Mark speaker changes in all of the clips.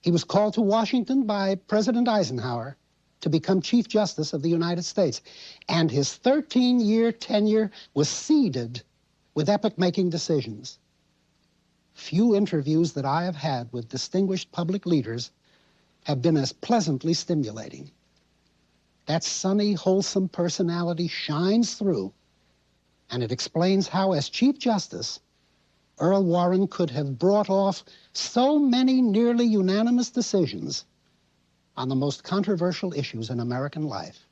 Speaker 1: He was called to Washington by President Eisenhower to become Chief Justice of the United States. And his 13-year tenure was seeded with epoch-making decisions. Few interviews that I have had with distinguished public leaders have been as pleasantly stimulating. That sunny, wholesome personality shines through, and it explains how, as Chief Justice, Earl Warren could have brought off so many nearly unanimous decisions on the most controversial issues in American life.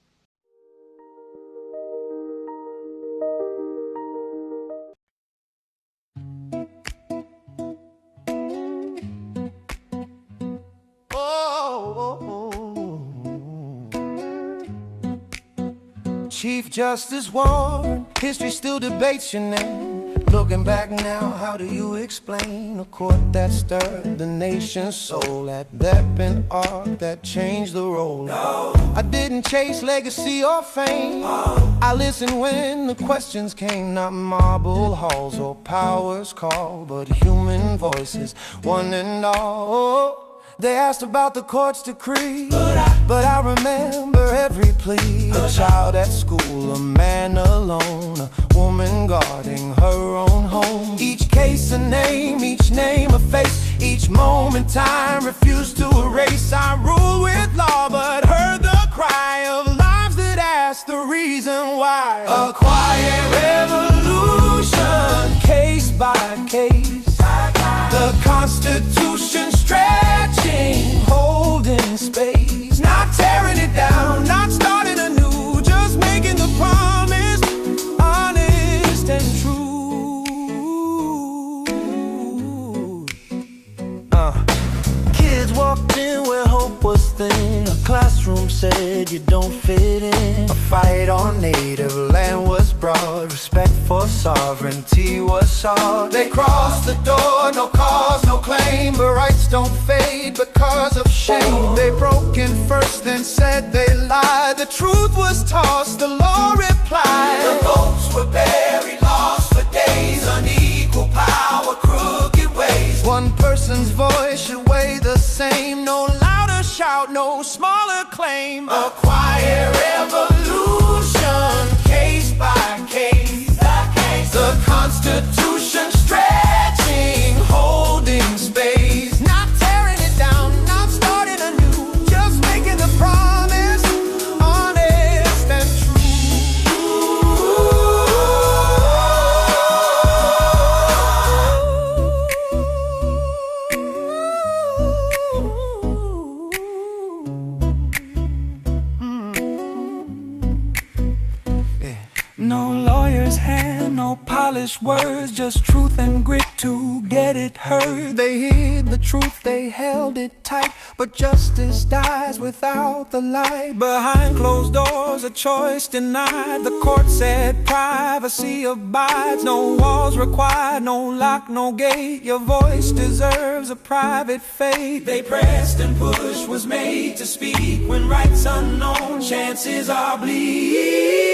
Speaker 2: Chief Justice Warren, history still debates your name. Looking back now, how do you explain a court that stirred the nation's soul? That weapon art that changed the role? No, I didn't chase legacy or fame. I listened when the questions came, not marble halls or powers call, but human voices, one and all. They asked about the court's decree, but I remember every plea. A child at school, a man alone, a woman guarding her own home. Each case a name, each name a face, each moment time refused to erase. I ruled with law, but heard the cry of lives that asked the reason why. A quiet revolution, case by case. The Constitution stretching, holding space, not tearing it down, not starting anew, just making the promise honest and true. Kids walked in where hope was thin. A classroom said you don't fit in. A fight on native land was brought. Respect for sovereignty was sought. They crossed the door, no cause, no claim, but rights don't fade because of shame. They broke in first, then said they lied. The truth was tossed, the law replied. The votes were buried, lost for days. Unequal power, crooked ways. One person's voice should weigh the same. No louder shout, no smaller claim. A quiet revolution, case by case. The Constitution stretching, holding space, not tearing it down, not starting anew, just making the promise honest and true. No lawyer's hand, no polished words, just truth and grit to get it heard. They hid the truth, they held it tight, but justice dies without the light. Behind closed doors, a choice denied. The court said privacy abides. No walls required, no lock, no gate. Your voice deserves a private fate. They pressed and pushed, was made to speak. When rights unknown, chances are bleak.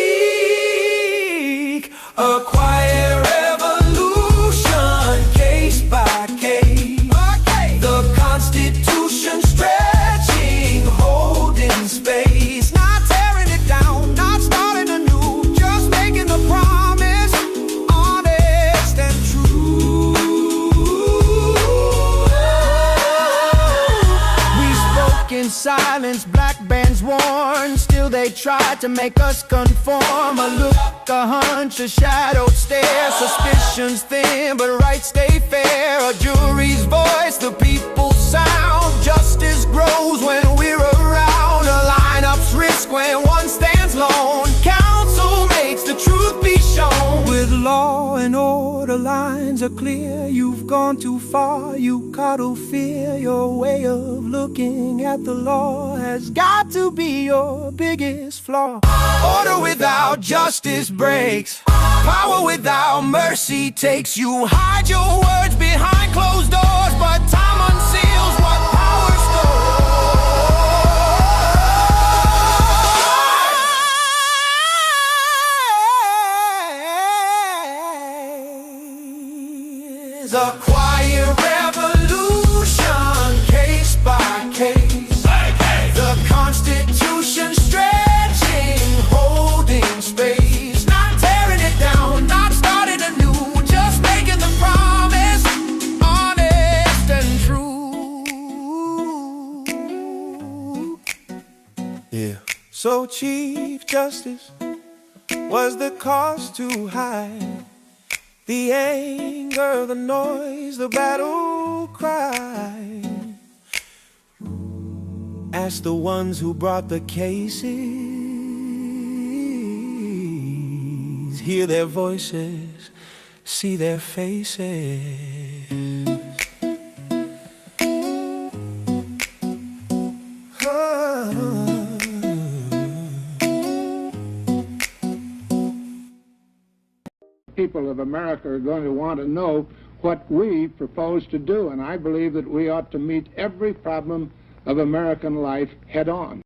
Speaker 2: A quiet revolution, case by case. The Constitution stretching, holding space, not tearing it down, not starting anew, just making the promise honest and true. We spoke in silence, black bands worn. Still they tried to make us conform. A look, a hunch, a shadowed stare. Suspicions thin, but rights stay fair. A jury's voice, the people's sound. Justice grows when we're around. A lineup's risk when one stands alone. Counsel makes the truth be shown. With law and order, lines are clear. You've gone too far, you coddle fear. Your way of looking at the law has got to be your biggest flaw. Order without justice breaks. Power without mercy takes. You hide your words behind closed doors, but time unseals what power stores. A quiet revolution, case by Yeah. So Chief Justice, was the cost too high? The anger, the noise, the battle cry. Ask the ones who brought the cases. Hear their voices, see their faces.
Speaker 3: People of America are going to want to know what we propose to do, and I believe that we ought to meet every problem of American life head on.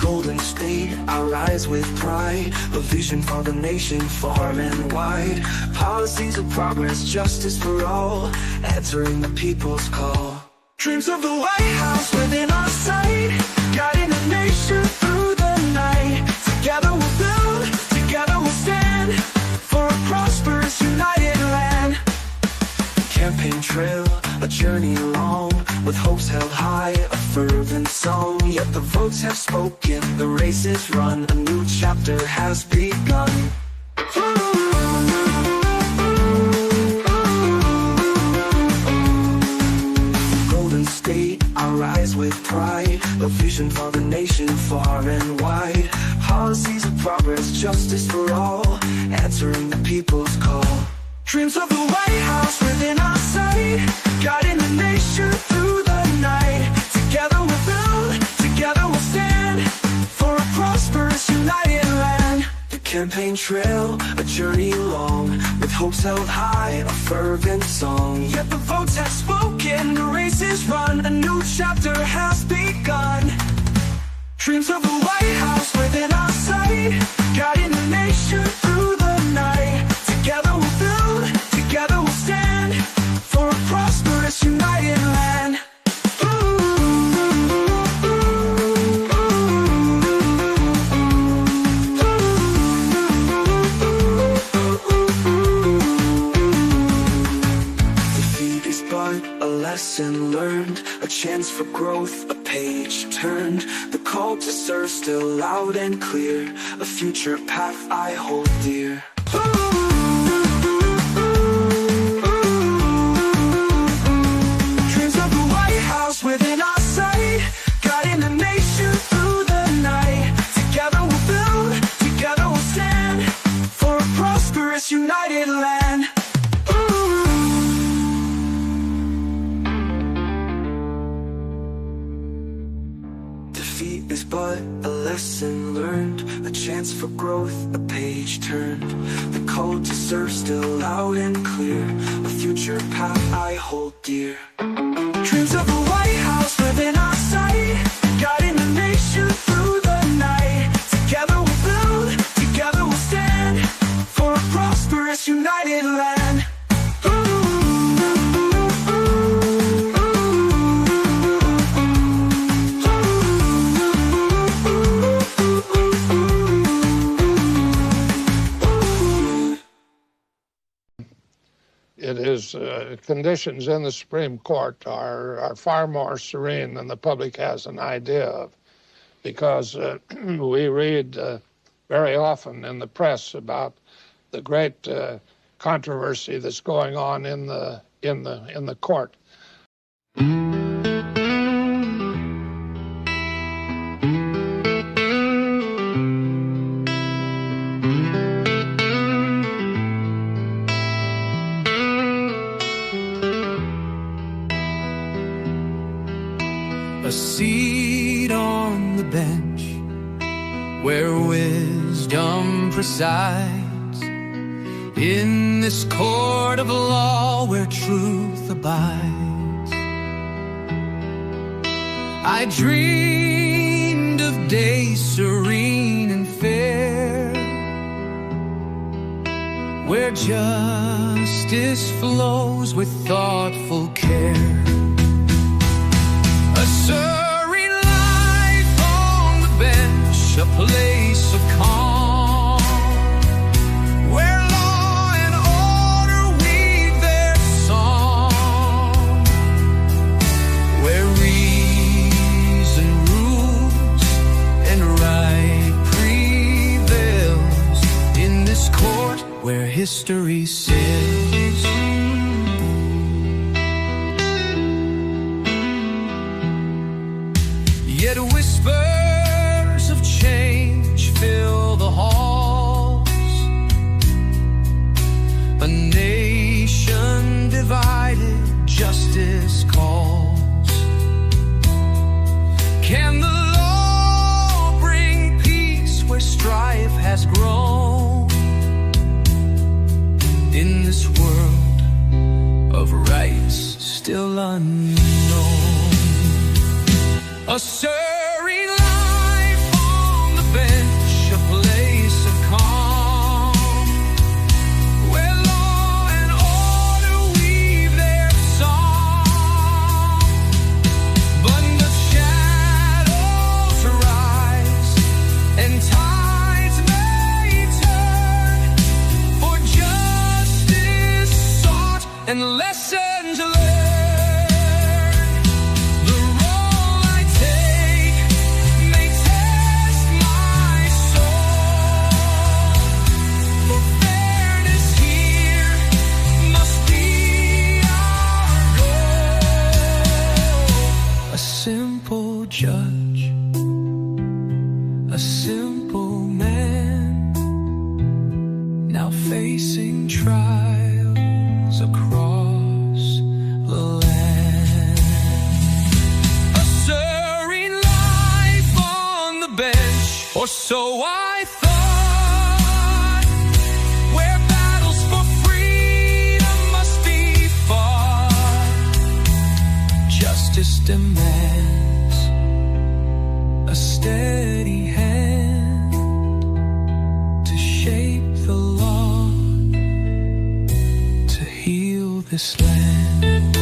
Speaker 2: Golden State, I rise with pride, a vision for the nation far and wide. Policies of progress, justice for all, answering the people's call. Dreams of the White House within our sight, guiding the nation through the night. Together we'll build, together we'll stand, for a prosperous united land. Campaign trail, a journey long, with hopes held high, a fervent song. Yet the votes have spoken, the race is run, a new chapter has begun. Golden State, I rise with pride, a vision for the nation far and wide. Policies of progress, justice for all, answering the people's call. Dreams of the White House within our sight, guiding the nation through the night. Together we'll build, together we'll stand, for a prosperous united land. The campaign trail, a journey long, with hopes held high, a fervent song. Yet the votes have spoken, the race is run, a new chapter has begun. Dreams of the White House within our sight, guiding the nation through the night. Together we'll build, together we'll stand, for a prosperous united land. Defeat is but a lesson learned, a chance for growth, a page turned. The call to serve still loud and clear, a future path I hold dear. Dreams of the White House within our sight, guiding the nation through the night. Together we'll build, together we'll stand, for a prosperous united land. Defeat is but a lesson learned, a chance for growth, a page turned. The call to serve still loud and clear, a future path I hold dear. Dreams of the White House within our sight, guiding the nation through the night. Together we'll build, together we'll stand, for a prosperous united land.
Speaker 4: It is conditions in the Supreme Court are far more serene than the public has an idea of, because we read very often in the press about the great controversy that's going on in the court.
Speaker 2: A seat on the bench where wisdom presides, in this court of law where truth abides. I dreamed of days serene and fair, where justice flows with thoughtful care. A serene life on the bench, a place of calm, history says. Yet whispers of change fill the halls. A nation divided, justice calls. Can the law bring peace where strife has grown? In this world of rights still unknown, a serene life on the bench, a place of calm, where law and order weave their song. But the shadows rise and tides may turn, for justice sought and lessons learned. Simple judge, a simple man, now facing trials across the land. A serene life on the bench, or so I thought, where battles for freedom must be fought. Justice demands a steady hand to shape the law, to heal this land.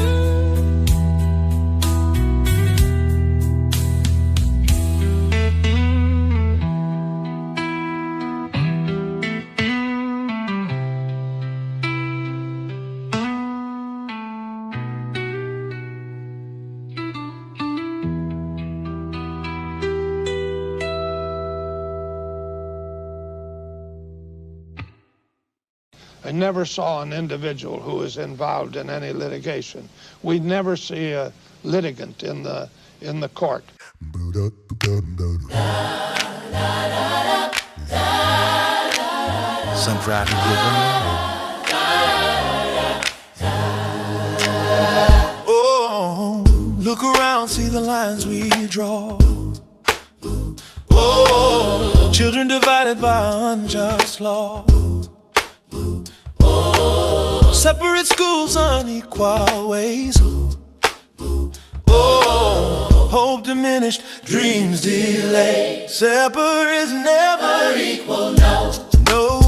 Speaker 4: I never saw an individual who was involved in any litigation. We'd never see a litigant in the court.
Speaker 2: Some driving given. Oh, look around, see the lines we draw. Oh, children divided by unjust law. Separate schools, unequal ways. Oh, hope diminished, dreams delayed. Separate is never equal, no. No,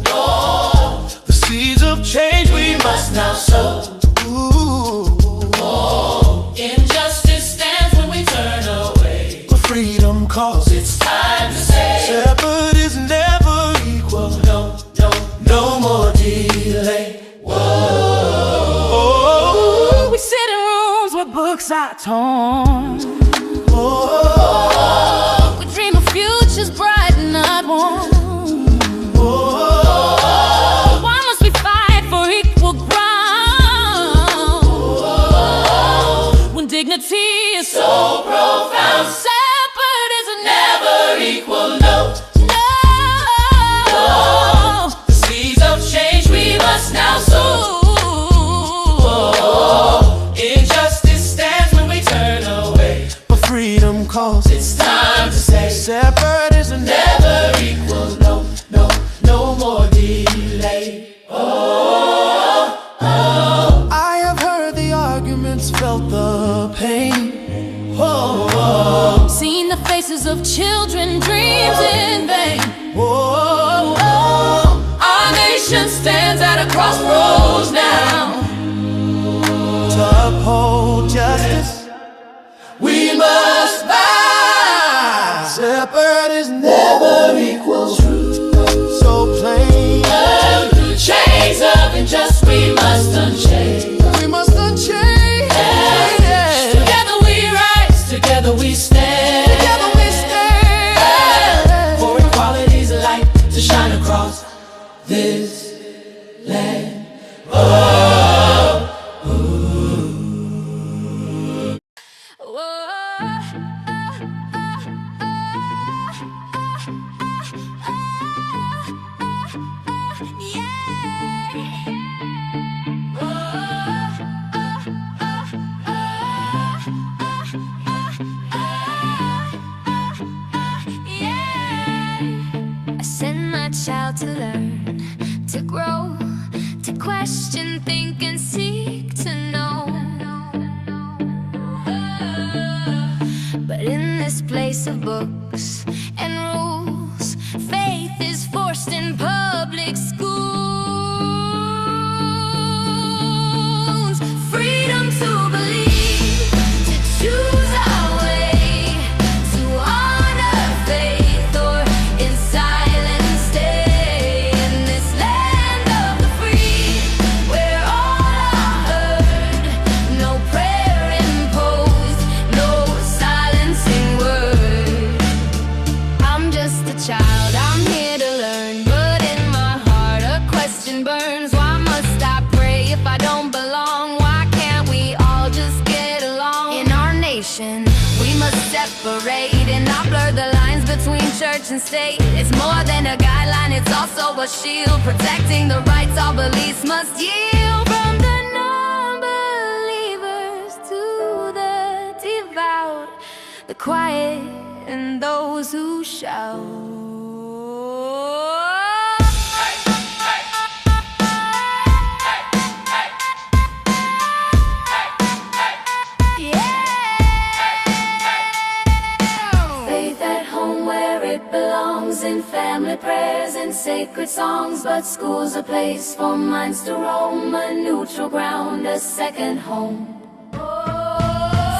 Speaker 2: no. The seeds of change we must now sow. Ooh.
Speaker 5: Oh, injustice stands when we turn away.
Speaker 2: For freedom calls,
Speaker 5: It's time to say,
Speaker 2: separate is never equal,
Speaker 5: no, no,
Speaker 2: no more delay.
Speaker 5: oh. We sit in rooms where books are torn.
Speaker 2: Oh,
Speaker 5: We dream of futures bright and not warm.
Speaker 2: oh,
Speaker 5: Why must we fight for equal ground? When dignity is so profound, separate is never equal, no, no. The seeds of change we must now sow. Injustice stands when we turn away.
Speaker 2: but freedom calls.
Speaker 5: It's time to say,
Speaker 2: Separate is never.
Speaker 5: never equal, no, no, no more delay.
Speaker 2: I have heard the arguments, felt the pain. Oh,
Speaker 5: Seen the faces of children, dreams in vain.
Speaker 2: oh,
Speaker 5: Our nation stands at a crossroads now.
Speaker 2: to uphold justice,
Speaker 5: We must bow.
Speaker 2: separate is never equal. So plain,
Speaker 5: Through chains of injustice we must unchain.
Speaker 2: we must unchain.
Speaker 5: Together we rise, together we stand.
Speaker 2: Together we stand.
Speaker 5: For equality's light to shine across this to learn, to grow, to question, think, and seek to know. But in this place of books and rules, faith is forced in public schools. Freedom to believe, to choose our way, to honor faith or in silence stay in this land of the free, where all are heard, no prayer imposed, no silencing word. I'm just a child, I'm here to learn, but in my heart a question burns. Why must I pray if I don't belong? Why can't we all just get along? In our nation, we must separate and not blur the lines between church and state. It's more than a guideline, it's also a shield, protecting the rights all beliefs must yield. From the non-believers to the devout, the quiet and those who shout. Faith at home where it belongs, in family prayers and sacred songs. But school's a place for minds to roam, a neutral ground, a second home.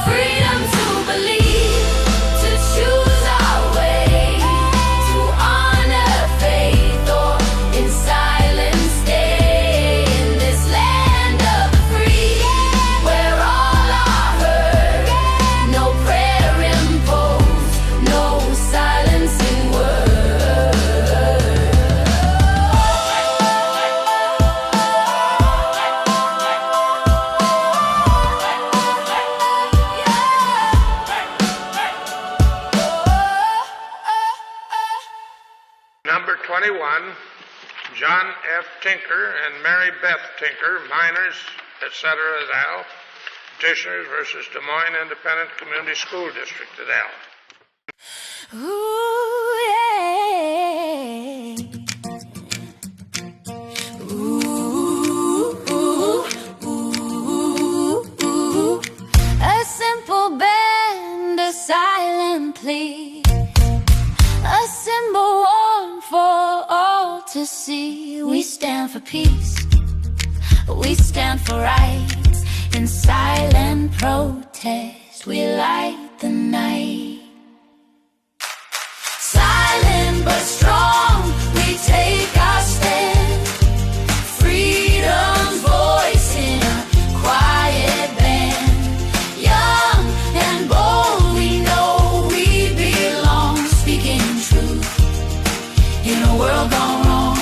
Speaker 5: Freedom to believe, to choose our way, to honor faith or in silence stay in this land of the free, where all are heard, no prayer imposed, no silencing word.
Speaker 4: Number 21, John F. Tinker and Mary Beth Tinker, minors, etc. et al., petitioners versus Des Moines Independent Community School District et al.
Speaker 5: Ooh, yeah. Ooh, ooh, ooh. A simple band, a silent plea, a symbol worn for all to see. We stand for peace, we stand for rights. In silent protest, we light the night. Silent but strong, we take our stand. Freedom's voice in a quiet band. Young and bold, we know we belong. Speaking truth in a world gone wrong.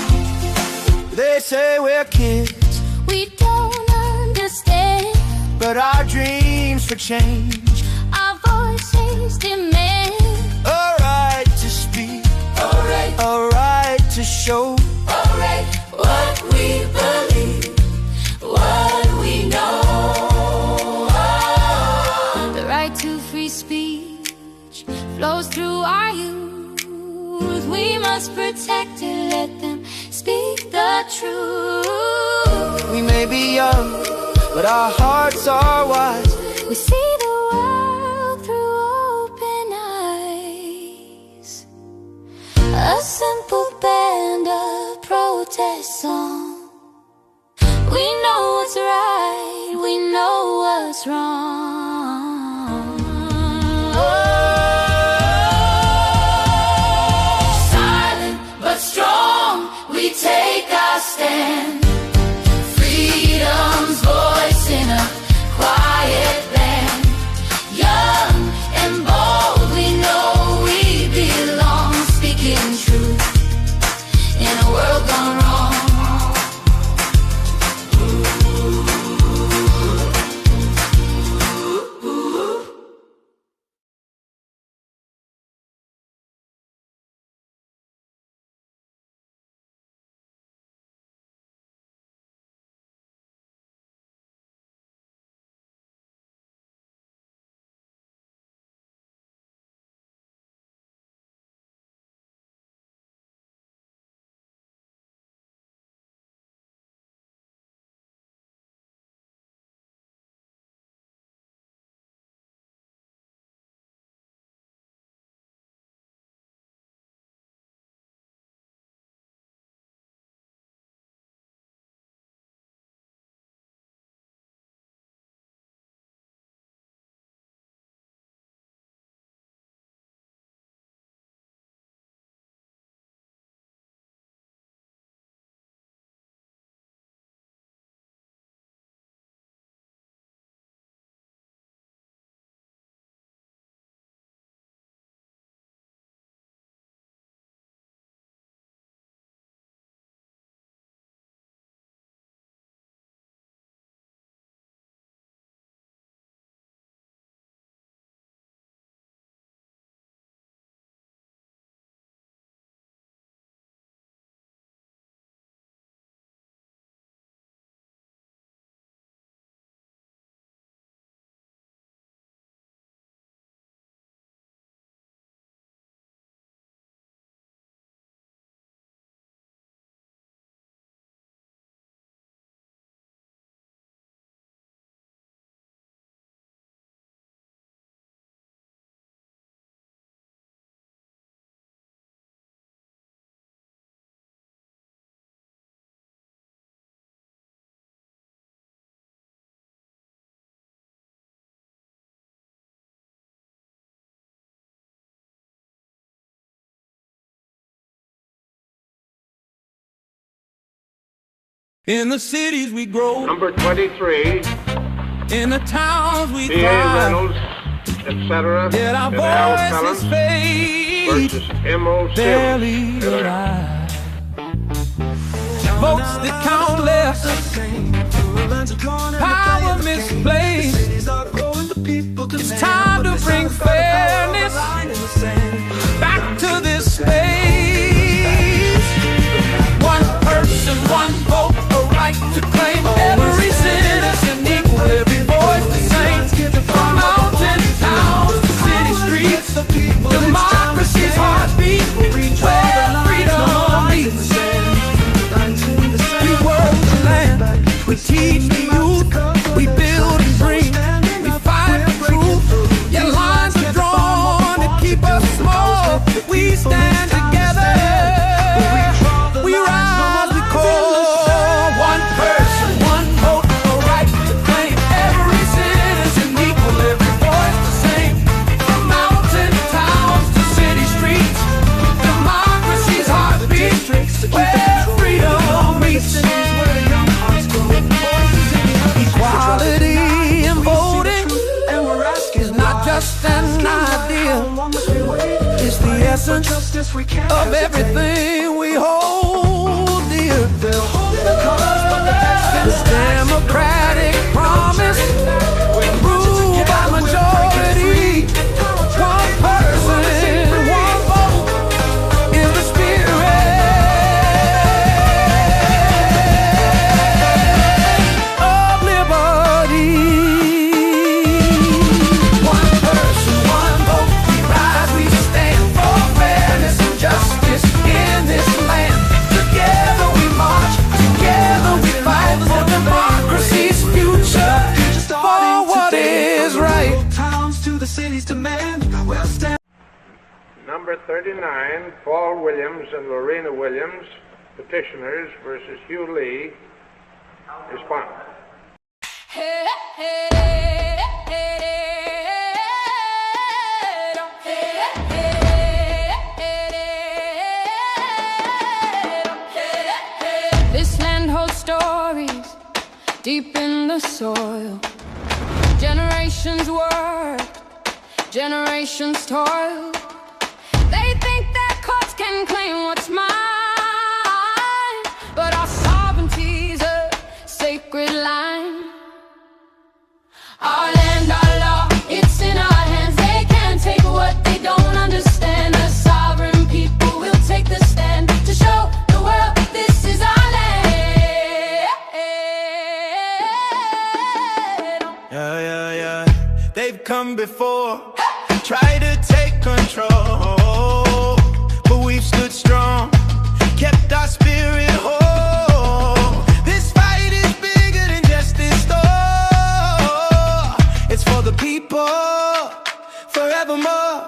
Speaker 2: They say we're kids,
Speaker 5: We don't understand.
Speaker 2: but our dreams for change.
Speaker 5: Our voices demand.
Speaker 2: A right to speak,
Speaker 5: Alright,
Speaker 2: a right to show.
Speaker 5: alright. What we believe, what we know. The right to free speech flows through our youth. We must protect it, let them speak the truth.
Speaker 2: We may be young, but our hearts are wise.
Speaker 5: We see the world through open eyes. A simple band, a protest song. We know what's right, we know what's wrong. Silent but strong, we take our stand. Freedom's voice in a quiet band. Young and bold, we know we belong. Speaking truth in a world gone wrong.
Speaker 2: In the cities we grow,
Speaker 3: Number 23,
Speaker 2: in the towns we
Speaker 3: D.A.
Speaker 2: thrive,
Speaker 3: Reynolds, etc.
Speaker 2: yet our
Speaker 3: and Al
Speaker 2: voices
Speaker 3: Collins
Speaker 2: fade,
Speaker 3: versus M.O.
Speaker 2: barely
Speaker 3: Sims.
Speaker 2: alive. Votes that count less, power misplaced. It's time to bring fairness back to this space. One person, one vote, a right to claim every citizen equal, every voice the same. From mountain towns to city streets, democracy's heartbeat, where freedom meets. We work the land, we teach the youth, we build and dream, we fight for truth. Yeah, lines are drawn to keep us small. We stand together, we rise, we call. One person, one vote, a right to claim every citizen equal, every voice the same. From mountain towns to city streets, democracy's heartbeat, where freedom meets. Equality in voting is not just an idea, it's the essence of everything we hold dear. This democratic promise, ruled by majority. One person, one vote is the spirit of liberty. One person, one vote, we rise, we stand for fairness and justice in this land. Together we march, together we fight for democracy's future, for what is right.
Speaker 3: Number 39, Paul Williams and Lorena Williams, petitioners versus Hugh Lee, respondent.
Speaker 5: This land holds stories deep in the soil. Generations worked, generations toiled. They think that courts can claim what's mine, but our sovereignty's a sacred line. Our land, our law, it's in our hands. They can't take what they don't understand. A sovereign people will take the stand to show the world this is our land.
Speaker 2: Yeah. They've come before, try to take control, but we've stood strong, kept our spirit whole. This fight is bigger than just this store. It's for the people, forevermore.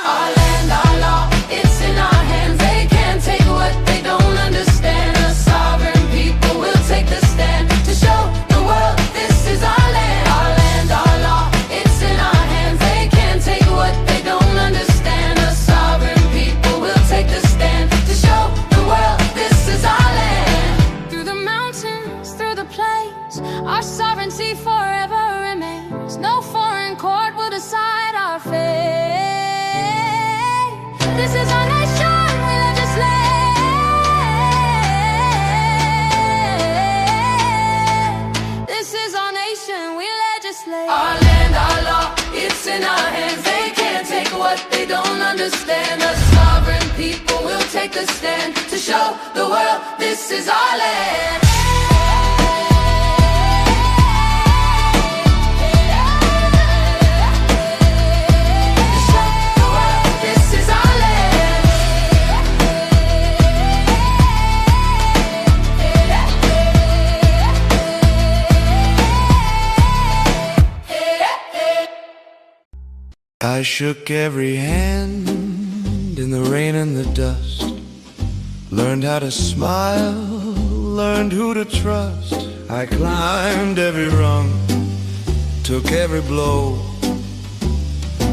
Speaker 5: Our land, our law, it's in our hands. They can't take what they don't understand. A sovereign people will take the stand to show the world this is our land. Our land, our law, it's in our hands. They can't take what they don't understand. A sovereign people will take the stand to show the world this is our land. Through the mountains, through the plains, our sovereignty forever remains. No foreign court will decide our fate. This is our nation, we legislate. This is our nation, we legislate. Our land, our law, it's in our hands. They can't take what they don't understand. A sovereign people will take the stand to show the world this is our land.
Speaker 2: I shook every hand in the rain and the dust, learned how to smile, learned who to trust. I climbed every rung, took every blow,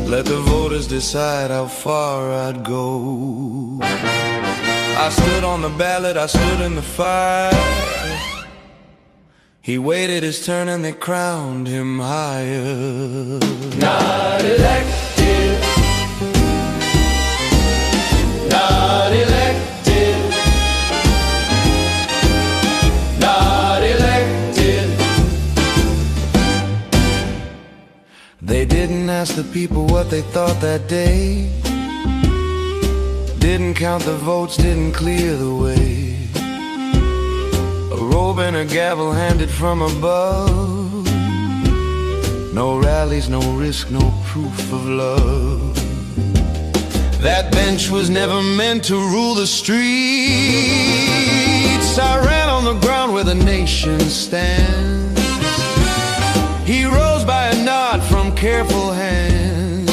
Speaker 2: let the voters decide how far I'd go. I stood on the ballot, I stood in the fire. He waited his turn and they crowned him higher. Not elected, not elected, not elected. They didn't ask the people what they thought that day. Didn't count the votes, didn't clear the way. A robe and a gavel handed from above. No rallies, no risk, no proof of love. That bench was never meant to rule the streets. I ran on the ground where the nation stands. He rose by a nod from careful hands.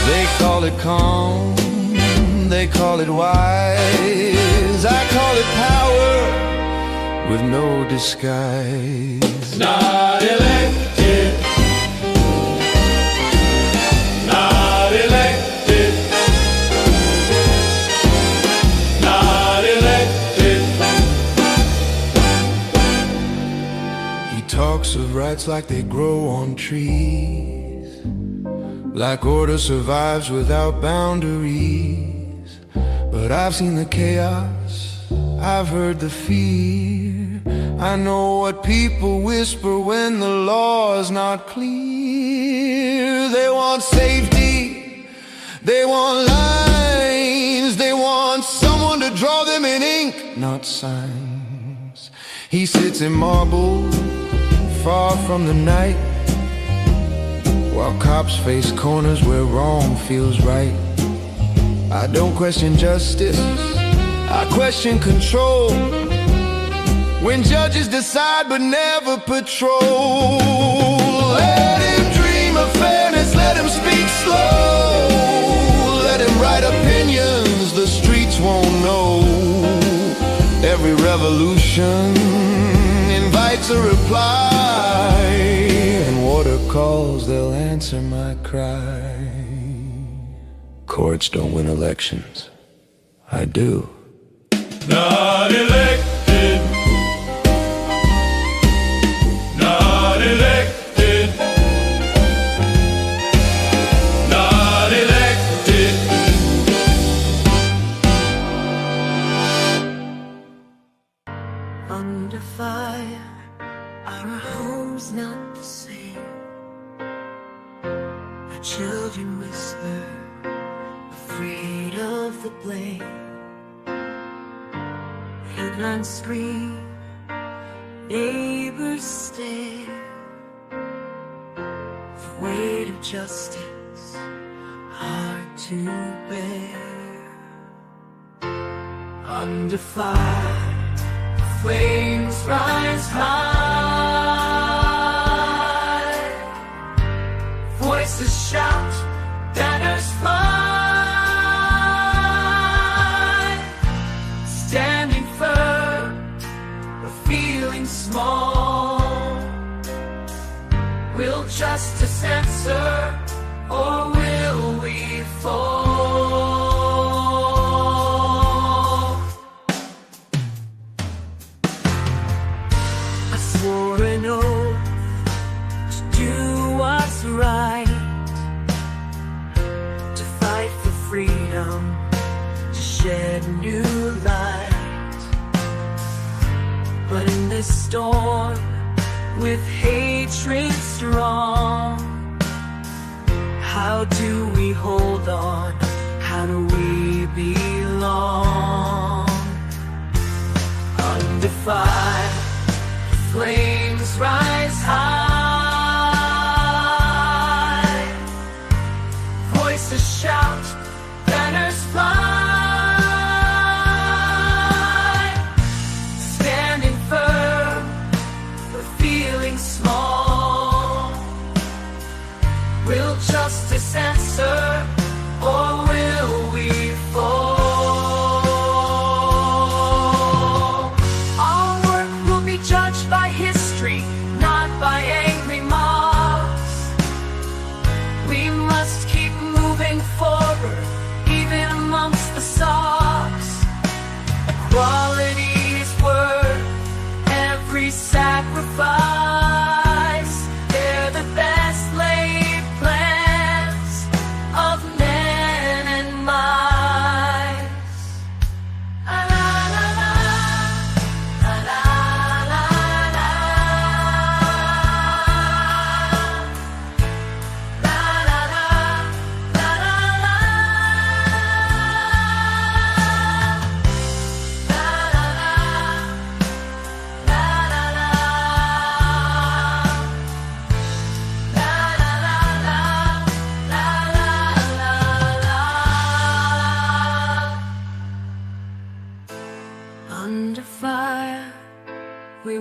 Speaker 2: They call it calm, they call it wise. I call it power with no disguise. Not elected, not elected, not elected. He talks of rights like they grow on trees, like order survives without boundaries. But I've seen the chaos, I've heard the fear. I know what people whisper when the law's not clear. They want safety, they want lines, they want someone to draw them in ink, not signs. He sits in marble, far from the night, while cops face corners where wrong feels right. I don't question justice, I question control. When judges decide but never patrol. Let him dream of fairness, let him speak slow. Let him write opinions the streets won't know. Every revolution invites a reply, and water calls, they'll answer my cry. Courts don't win elections, I do. Not elected, not elected, not elected.
Speaker 5: Under fire, our home's not the same. Our children whisper, afraid of the blame. Headlines scream, neighbors stare. The weight of justice, hard to bear. Under fire, flames rise high. Voices shout, banners fly. Standing firm, but feeling small. Will justice answer, or will we fall? I swore an oath to do what's right, to fight for freedom, to shed new light. But in this storm, with hatred strong, how do we hold on? How do we belong? Under fire, flames rise high. Voices shout, banners fly. Standing firm, but feeling small. Will justice answer, or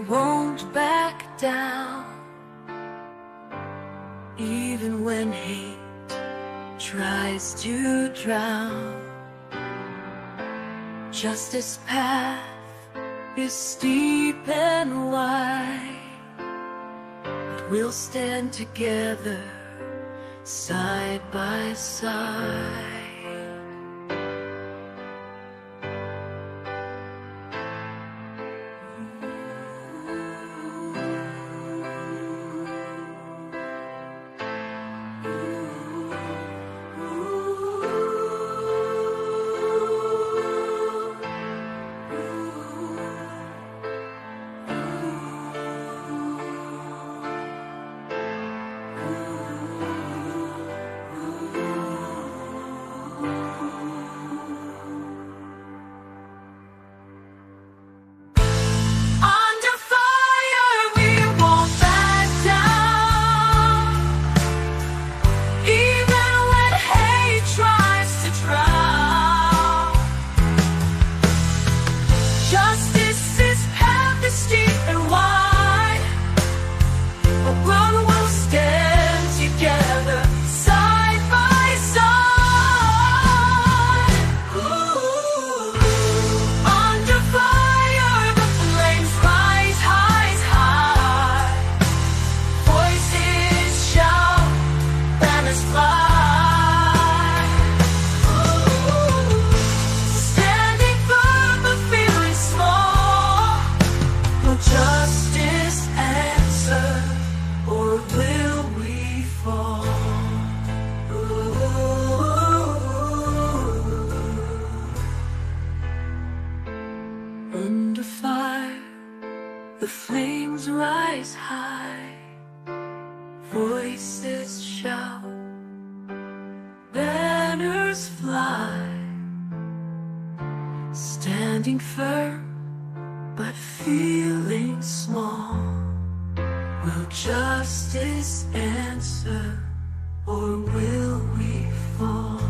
Speaker 5: won't back down, even when hate tries to drown. Justice's path is steep and wide, but we'll stand together side by side. Under fire, the flames rise high, voices shout, banners fly, standing firm but feeling small. Will justice answer, or will we fall?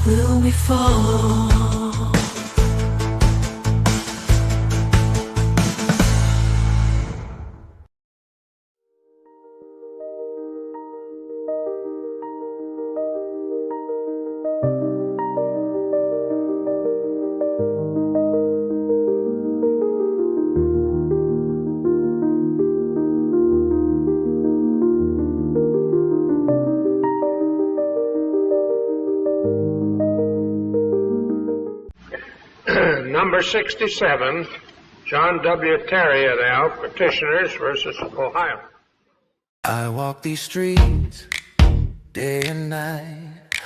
Speaker 5: Will we fall?
Speaker 4: Number 67, John W. Terry et al., Petitioners versus Ohio.
Speaker 2: I walk these streets day and night.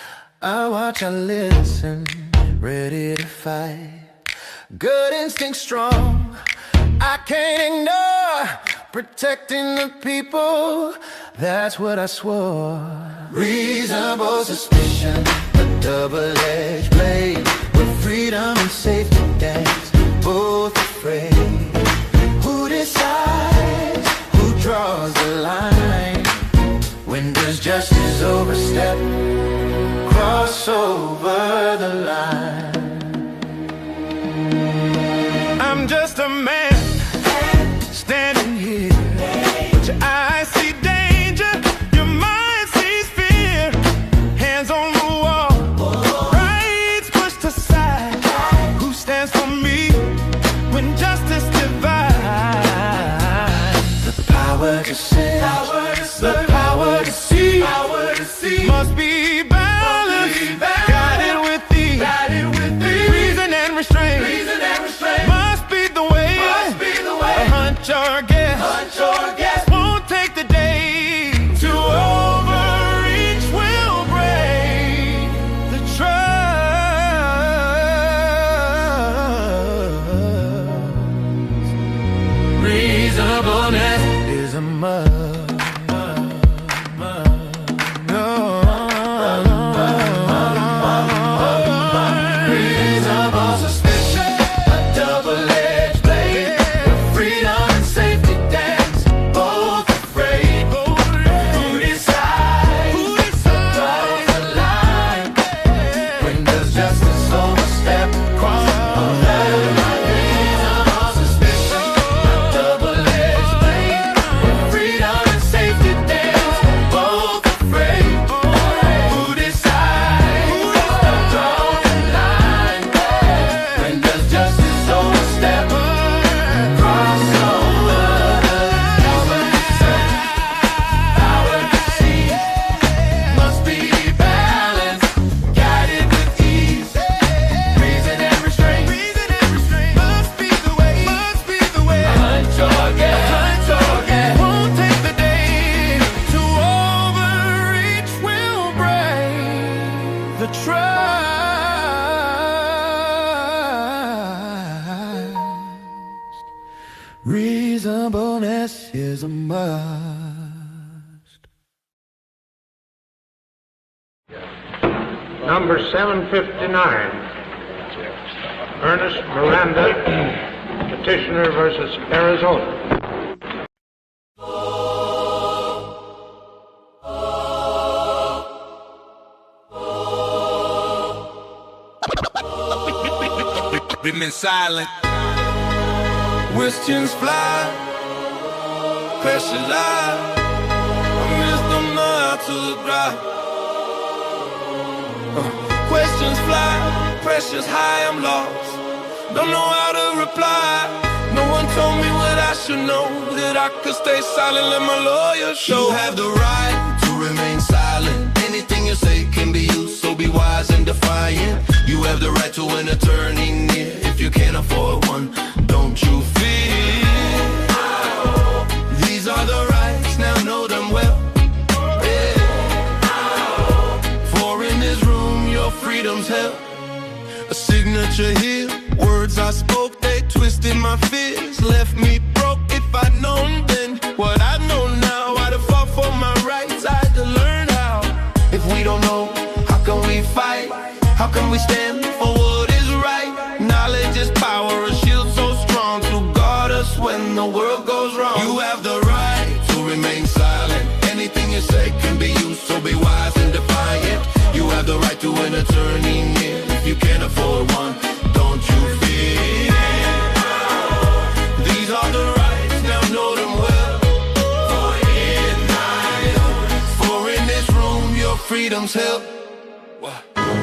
Speaker 2: I watch, I listen, ready to fight. Good instinct strong, I can't ignore. Protecting the people, that's what I swore. Reasonable suspicion, a double-edged blade. Freedom and safety dance, both afraid. Who decides, who draws the line? When does justice overstep, cross over the line? I'm just a man, standing here, but your eyes see danger, your mind sees fear. Hands on the wall, stands for me when justice divides. The power to sin, the power to see, must be balanced, guided with thee. Reason and restraint must be the way. A hunch or guess won't take the day. To overreach will break the trust. Reasonableness is a must. Reasonableness is a must.
Speaker 3: Number 759, Ernest Miranda, petitioner versus Arizona.
Speaker 2: We've been silent. Questions fly, questions lie. I miss them now to the dry. Questions fly, pressure's high, I'm lost. Don't know how to reply. No one told me what I should know, that I could stay silent, let my lawyer show. You have the right to remain silent. Anything you say can be used, so be wise and defiant. You have the right to an attorney near. If you can't afford one, don't you fear. These are the rights, now know them well. Yeah. For in this room, your freedom's held. A signature here, words I spoke, they twisted my fears, left me broke. If I'd known then what I know now, I'd have fought for my rights, I had to learn how. If we don't know, how can we fight? How can we stand for what is right? Knowledge is power, a shield so strong to guard us when the world goes wrong. You have the right to remain silent. Anything you say can be used, so be wise and defiant. You have the right to an attorney near. If you can't afford one, don't you fear. These are the rights, now know them well. For in this room, your freedom's held.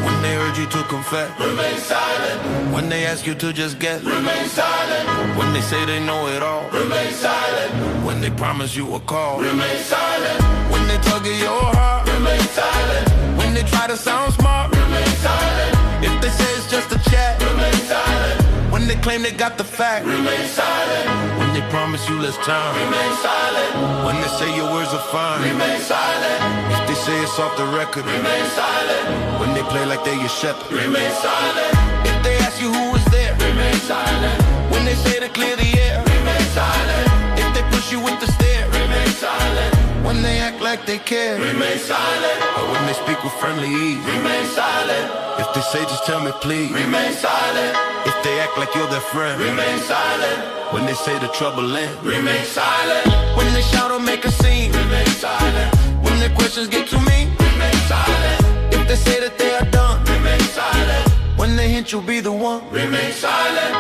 Speaker 2: When they urge you to confess, remain silent. When they ask you to just guess, remain silent. When they say they know it all, remain silent. When they promise you a call, remain silent. When they tug at your heart, remain silent. When they try to sound smart, remain silent. If they say it's just a chat, remain silent. When they claim they got the fact, remain silent. When they promise you less time, remain silent. When they say your words are fine, remain silent. If they say it's off the record, remain silent. When they play like they're your shepherd, remain silent. If they ask you who was there, remain silent. When they say to clear the air, remain silent. If they push you with the stare, remain silent. When they act like they care, remain silent. Or when they speak with friendly ease, remain silent. If they say just tell me please, remain silent. If they act like you're their friend, remain silent. When they say the trouble ends, remain silent. When they shout or make a scene, remain silent. When their questions get to me, remain silent. If they say that they are done, remain silent. When they hint you'll be the one, remain silent.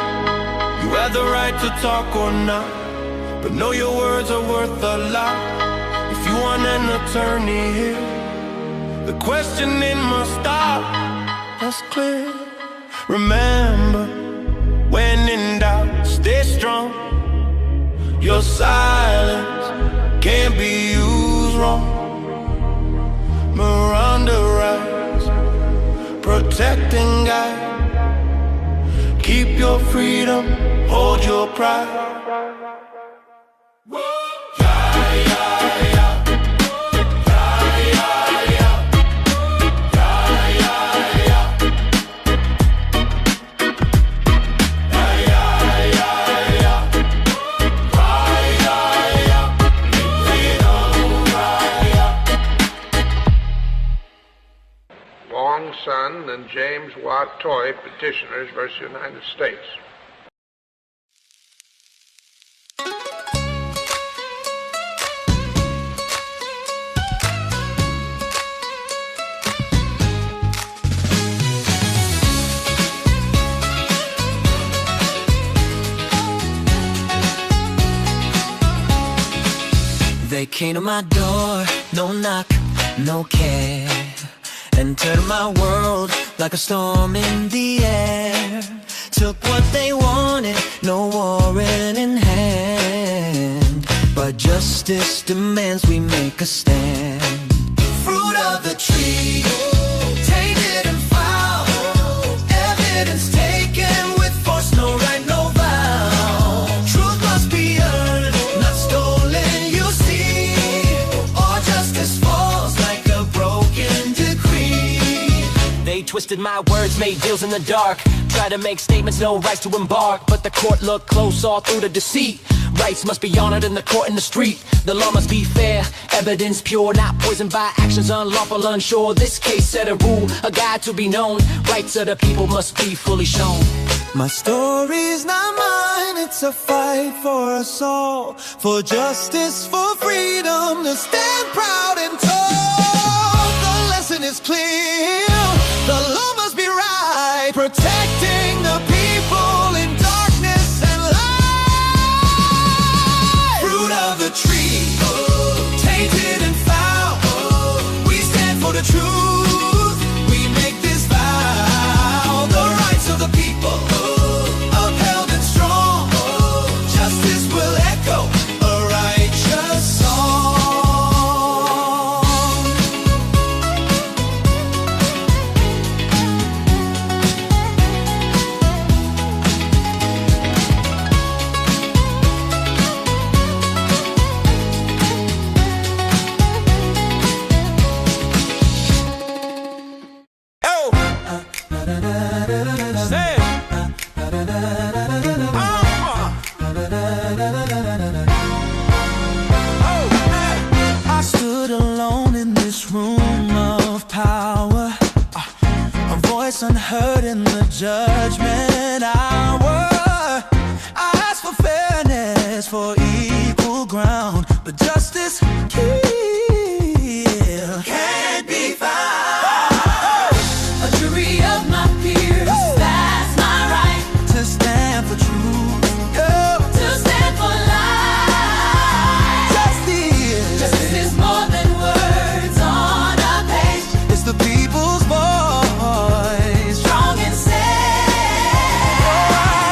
Speaker 2: You have the right to talk or not, but know your words are worth a lot. If you want an attorney here, the questioning must stop. That's clear. Remember, when in doubt, stay strong. Your silence can't be used wrong. Miranda rights, protect and guide. Keep your freedom, hold your pride.
Speaker 4: Son and James Watt Toy, petitioners versus United States.
Speaker 2: They came to my door, no knock, no care. Entered my world like a storm in the air. Took what they wanted, no warrant in hand. But justice demands we make a stand. Fruit of the tree, tainted and foul. Evidence taken with force, no right, no vow. Truth must be earned, not stolen, you see. Or justice falls like a broken decree. They
Speaker 6: twisted my words, made deals in the dark. Try to make statements, no rights to embark. But the court looked close, all through the deceit. Rights must be honored in the court and the street. The law must be fair, evidence pure, not poisoned by actions unlawful, unsure. This case set a rule, a guide to be known. Rights of the people must be fully shown.
Speaker 2: My story's not mine, it's a fight for us all. For justice, for freedom, to stand proud and tall. The lesson is clear, the law must be right, protecting the people in darkness and light. Fruit of the tree, tainted and foul, we stand for the truth, we make this vow. The rights of the people, upheld and strong, justice will echo a righteous song. I stood alone in this room of power, a voice unheard in the judgment hour. I asked for fairness, for equal ground, but justice can't be found.
Speaker 5: A jury of my peers, that's my right.
Speaker 2: To stand for truth,
Speaker 5: To stand for life. Justice is more than words on a page.
Speaker 2: it's the people's voice.
Speaker 5: Strong and safe.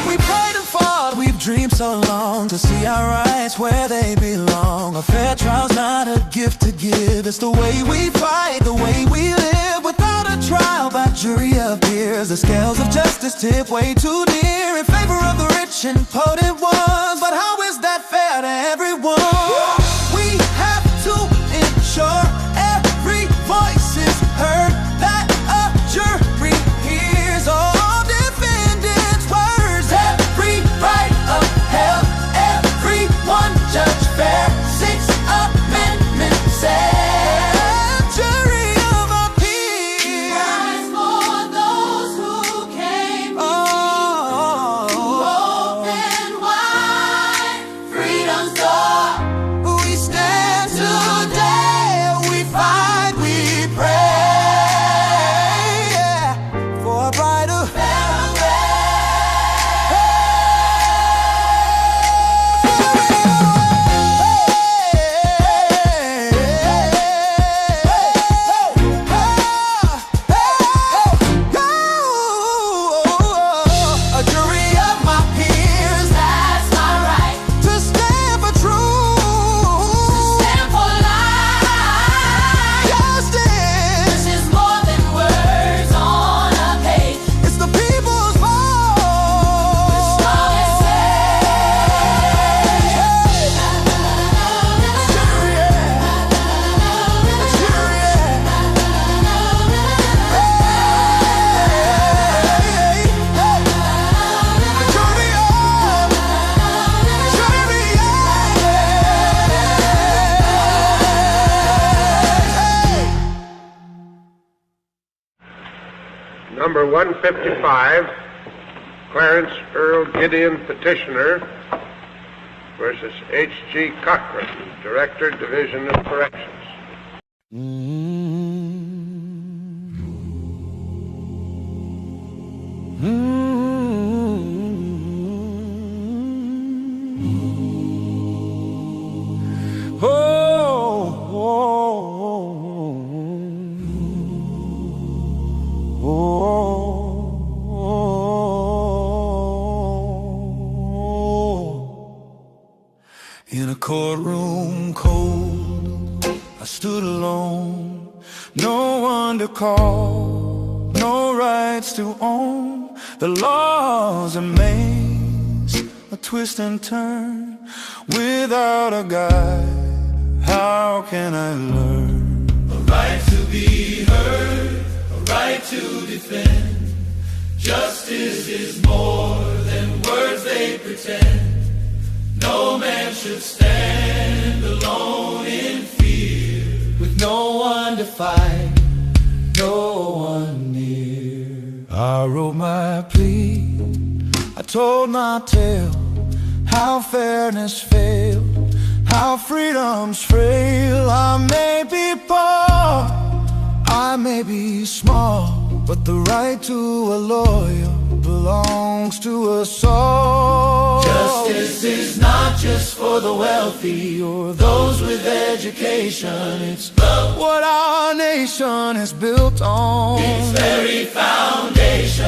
Speaker 2: We prayed and fought, we've dreamed so long to see our rights where they belong. A fair trial's not a gift to give, it's the way we fight, the way we live. Without a trial by jury of peers, the scales of justice tip way too near in favor of the rich and potent ones. But how is that fair to everyone? We have to ensure every voice is heard, that a jury hears all defendants' words.
Speaker 5: Every right upheld, everyone judged fair. Sixth Amendment said,
Speaker 2: Jury of our peers.
Speaker 5: rise for those who came. Open wide, freedom's door.
Speaker 2: We stand today, we fight, we pray for a brighter,
Speaker 5: Fairer way.
Speaker 2: a jury of my peers,
Speaker 5: That's my right.
Speaker 2: to stand for truth,
Speaker 5: Stand for life.
Speaker 2: justice.
Speaker 5: This is more than words on a page.
Speaker 2: It's the people's voice.
Speaker 5: Strong and
Speaker 4: Number 155, Clarence Earl Gideon, petitioner, versus H.G. Cochran, Director, Division of Corrections.
Speaker 2: In a courtroom cold, I stood alone. No one to call, no rights to own. The law's a maze, a twist and turn. Without a guide, how can I learn? A right to be heard, a right to defend. Justice is more than words they pretend. No man should stand alone in fear, with no one to fight, no one near. I wrote my plea, I told my tale, how fairness failed, how freedom's frail. I may be poor, I may be small, but the right to a lawyer belongs to us all. Justice is not just for the wealthy or those with education. It's what our nation is built on, its very foundation.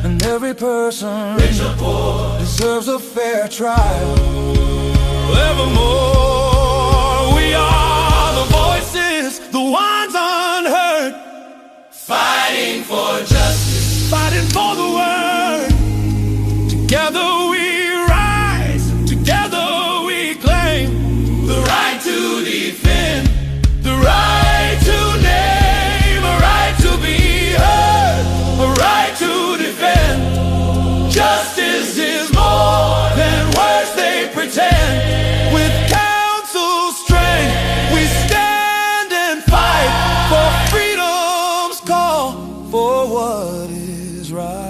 Speaker 2: And every person, rich or poor, deserves a fair trial. Evermore, we are the voices, the ones unheard, fighting for justice, fighting for the word. Together we rise, together we claim the right to defend, the right to name, a right to be heard, a right to defend. Justice is more than words they pretend. With counsel strength, we stand and fight for freedom's call, for what is right.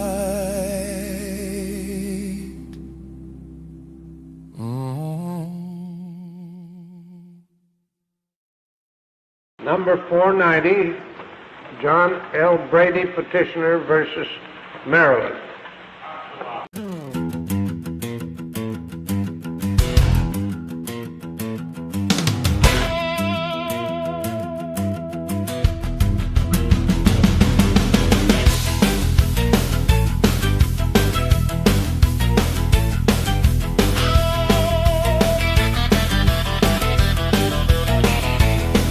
Speaker 4: Number 490, John L. Brady, petitioner versus Maryland.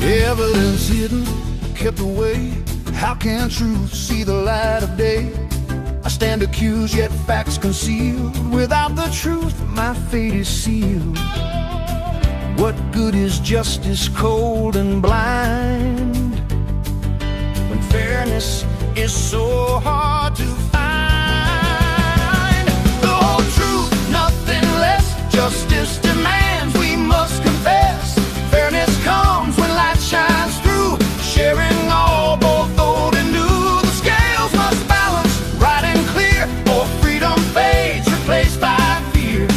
Speaker 2: Evidence hidden, kept away. How can truth see the light of day? I stand accused, yet facts concealed. Without the truth, my fate is sealed. What good is justice cold and blind, when fairness is so hard to find? The whole truth, nothing less. Justice demands we must confess. Fairness comes when light shines through, sharing all, both old and new. The scales must balance, right and clear, or freedom fades, replaced by fear.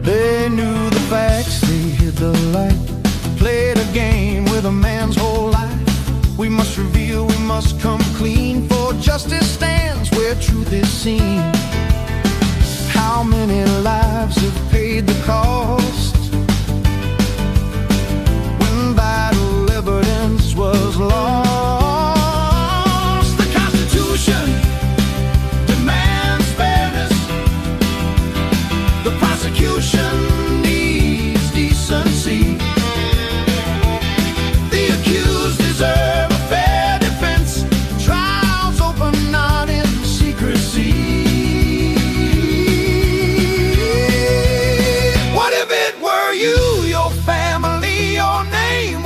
Speaker 2: They knew the facts, they hid the light, played a game with a man's whole life. We must reveal, we must come clean, for justice stands where truth is seen. How many lives have paid the cost when vital evidence was lost? The Constitution demands fairness. The prosecution needs decency. The accused deserve a fair defense. Trials open, not in secrecy.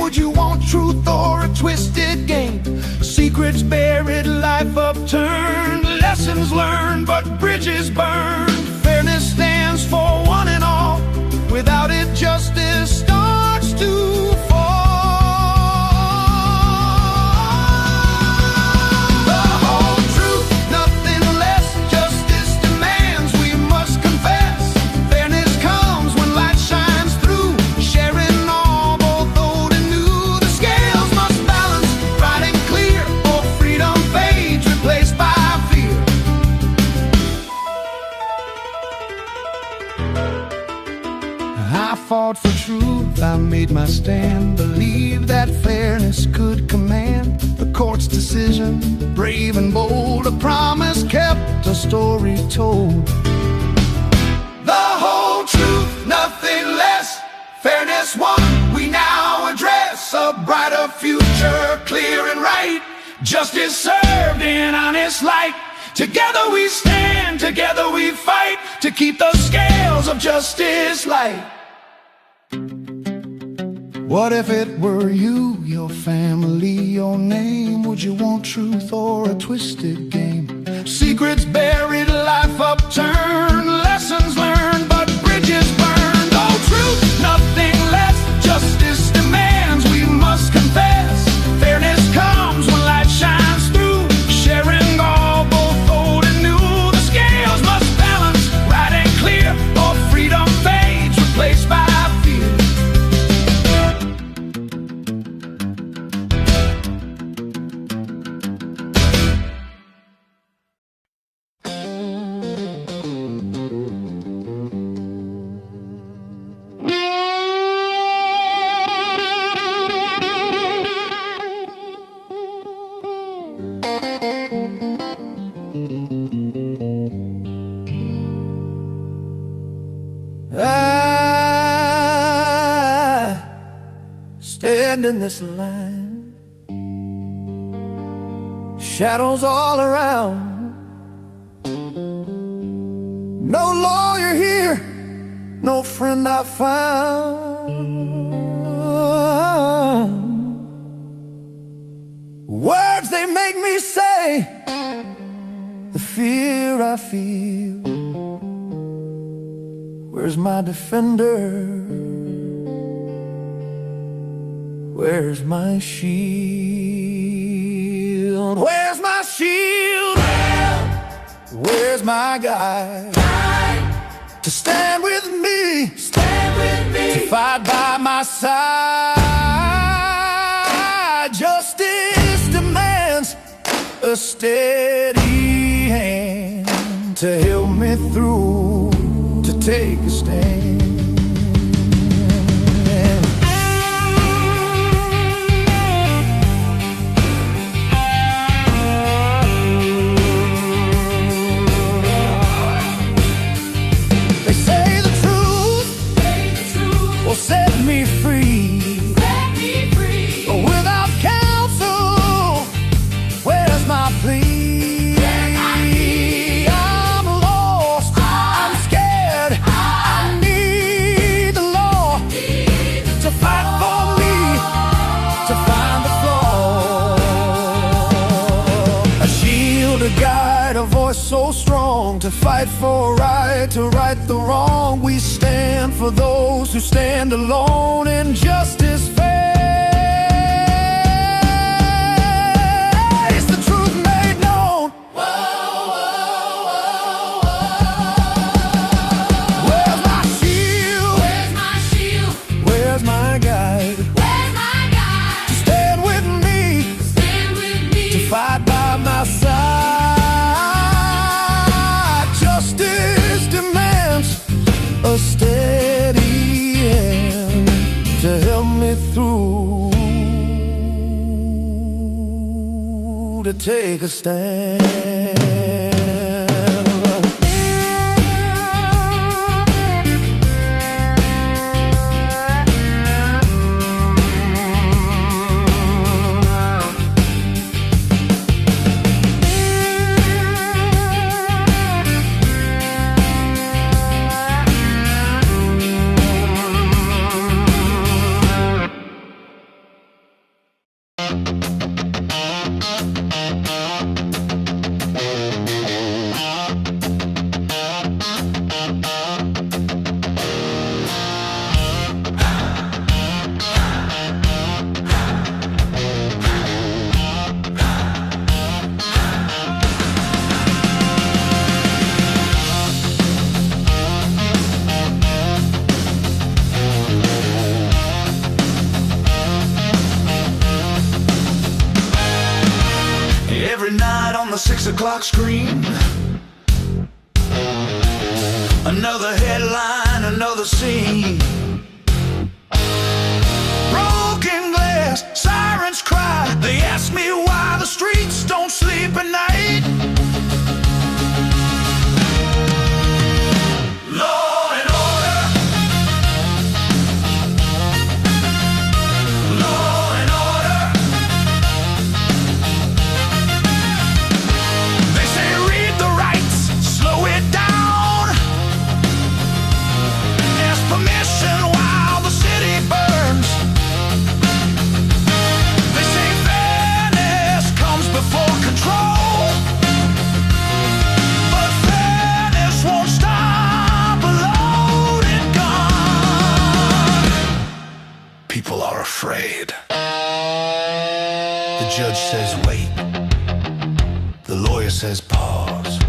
Speaker 2: Would you want truth or a twisted game? Secrets buried, life upturned, lessons learned, but bridges burned. Fairness stands for one and all. Without it, justice starts to fall. The whole truth, nothing less. Justice demands we must confess. Fairness comes when light shines through, sharing all, both old and new. The scales must balance, right and clear, or freedom fades, replaced by fear. I fought for truth, I made my stand, believed that fairness could command the court's decision, brave and bold, a promise kept, a story told. The whole truth, nothing less. Fairness won, we now address a brighter future, clear and right. Justice served in honest light. Together we stand, together we fight, to keep the scales of justice light. What if it were you, your family, your name? Would you want truth or a twisted game? Secrets buried, life upturned, lessons learned, but bridges burned. Oh, truth, nothing less, justice demands, we must confess. Fairness comes when light shines through, sharing all, both old and new. The scales must balance, right and clear, or freedom fades, replaced by fear. I stand in this line, shadows all around. No lawyer here, no friend I found. Words they make me say, the fear I feel. Where's my defender? Where's my shield? Where's my shield? Where's my guide? To stand with me, to fight by my side. Justice demands a steady hand to help me through, to take a stand. Set me free. Without counsel, where's my plea? I'm lost, I'm scared, I need the law to fight for me, to find the flaw. A shield, a guide, a voice so strong to fight for right, to right the wrong. We stand for those who stand alone in justice face. The truth made known. Where's my shield? Where's my guide? To stand with me, to fight by my side. Justice demands a steady hand to help me through, to take a stand. Every night on the 6 o'clock screen, another headline, another scene. Broken glass, sirens cry. They ask me why the streets don't sleep at night. Law and order. Law and order. They say read the rights, slow it down. Ask permission. says wait, the lawyer says pause,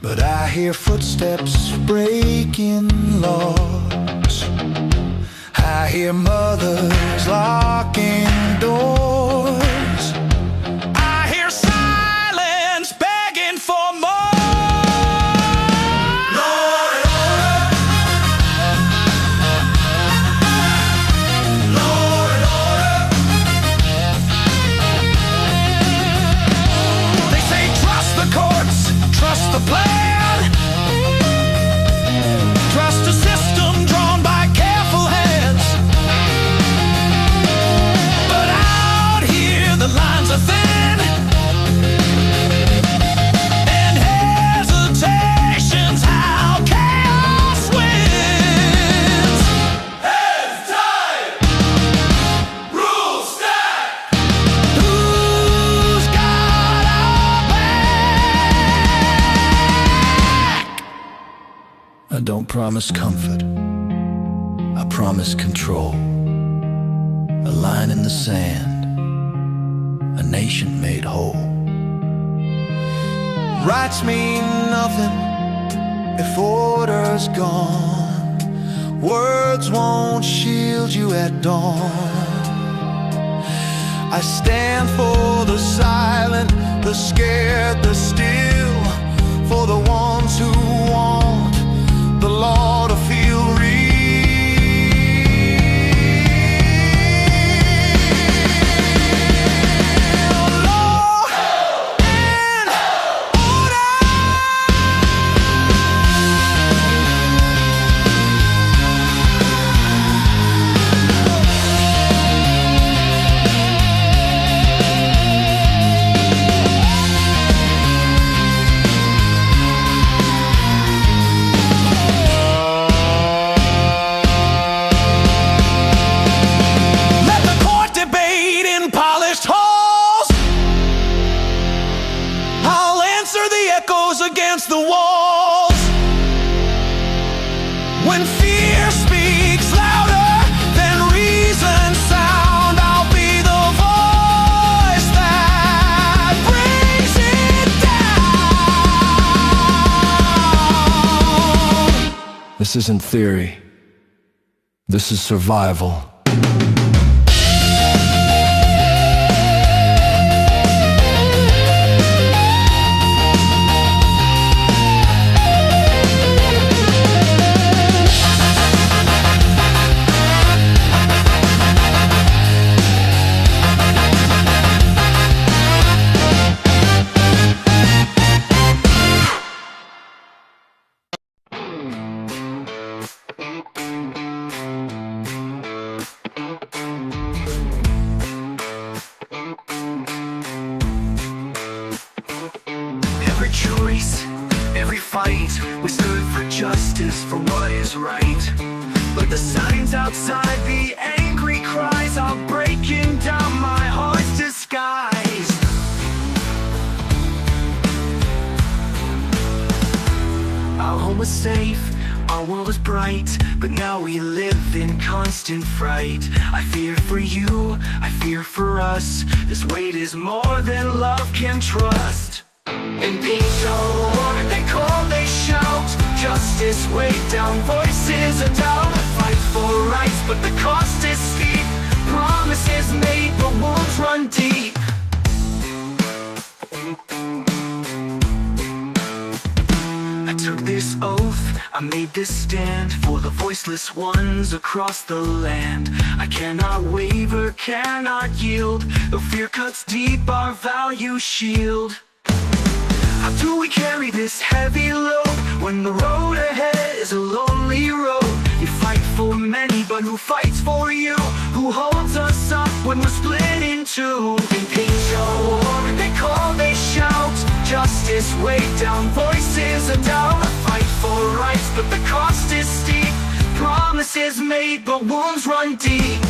Speaker 2: but I hear footsteps breaking laws. I hear mothers locking doors. I hear silence begging for more. Law and order. Law and order. They say trust the courts, trust the plan, trust a system drawn by careful hands. But out here the lines are thin, and hesitation's how chaos wins. Heads tied, rules stacked. Who's got our back? I don't promise comfort, I promise control. A line in the sand, a nation made whole. Rights mean nothing if order's gone. Words won't shield you at dawn. I stand for the silent, the scared, the still, for the ones who want the law to feel real. Law and order. Let the court debate in polished halls. I'll answer the echoes against the walls. When fear speaks louder than reason's sound, I'll be the voice that brings it down. This isn't theory. This is survival. Every choice, every fight, we stood for justice, for what is right. But the signs outside, the angry cries are breaking down my heart's disguise. Our home was safe, our world was bright, but now we live in constant fright. I fear for you, I fear for us. This weight is more than love can trust. In peace or war, they call, they shout. Justice weighed down, voices are down. Fight for rights, but the cost is steep. Promises made, but wounds run deep. I took this oath, I made this stand for the voiceless ones across the land. I cannot waver, cannot yield. Though fear cuts deep, our values shield. How do we carry this heavy load when the road ahead is a lonely road? You fight for many, but who fights for you? Who holds us up when we're split in two? In peace or war, they call, they shout. Justice weighed down, voices are down. A fight for rights, but the cost is steep. Promises made, but wounds run deep.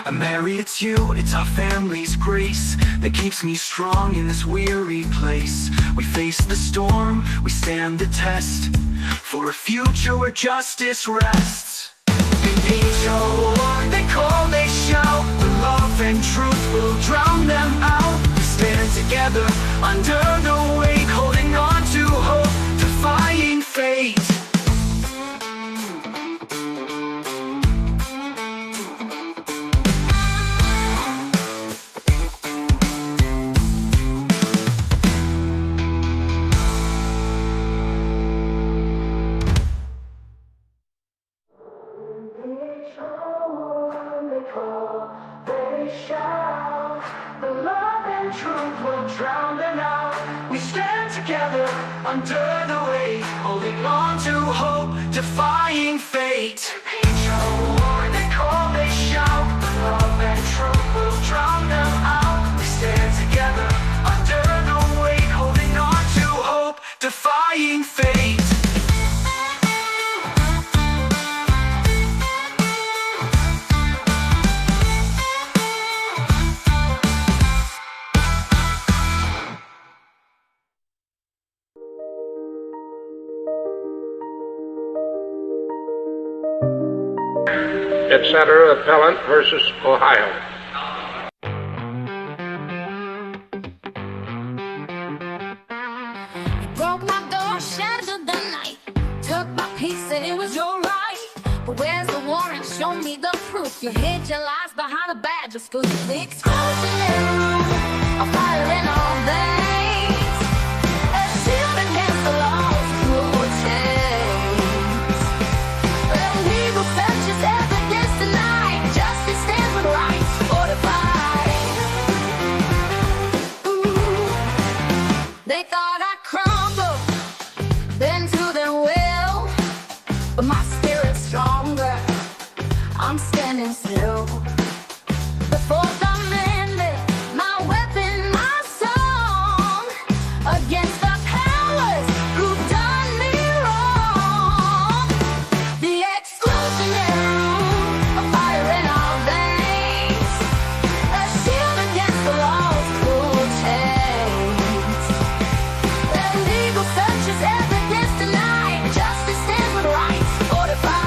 Speaker 2: America
Speaker 7: Mary, it's you, it's our family's grace that keeps me strong in this weary place. We face the storm, we stand the test, for a future where justice rests. Angel, they call, they shout, the love and truth will drown them out. We stand together under the weight, holding on to hope, defying fate. Under the weight, holding on to hope, defying fate. Angel war, they call, they shout, love and truth will drown them out. We stand together under the weight, holding on to hope, defying fate.
Speaker 4: Etc. Appellant versus Ohio.
Speaker 5: Broke my door, shattered the night. Took my piece, said it was your right. But where's the warrant? Show me the proof. You hid your lies behind a badge of school. The exclusionary rule of fire in all veins. A shield against the law's cruel chains. Illegal searches, evidence denied. Justice stands with rights fortified. They thought I'd crumble, bend to their will, but my spirit's stronger. I'm standing still. The Fourth Amendment, my weapon, my song, against the powers who've done me wrong. The exclusionary rule of fire in our veins, a shield against the law's cruel chains. Illegal searches, evidence denied. Justice stands with rights fortified.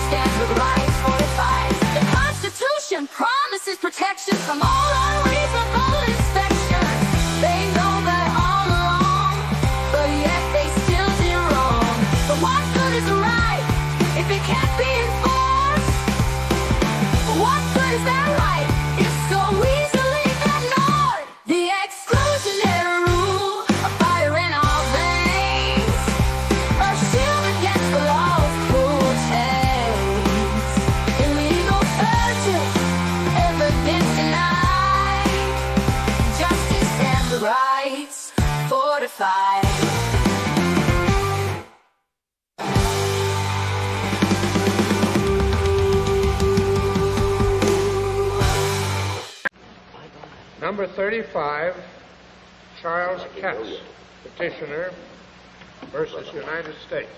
Speaker 5: stands with rights fortified. The Constitution promises protection from all unreasonable inspections. They know that all along, but yet they still do wrong. But what good is a right if it can't be enforced? What good is that right if so easily ignored? The exclusionary rule, a fire in our veins, a shield against the law's cruel chains. Illegal searches, evidence denied, justice and the rights fortified.
Speaker 4: Number 35, Charles Katz, petitioner versus United States.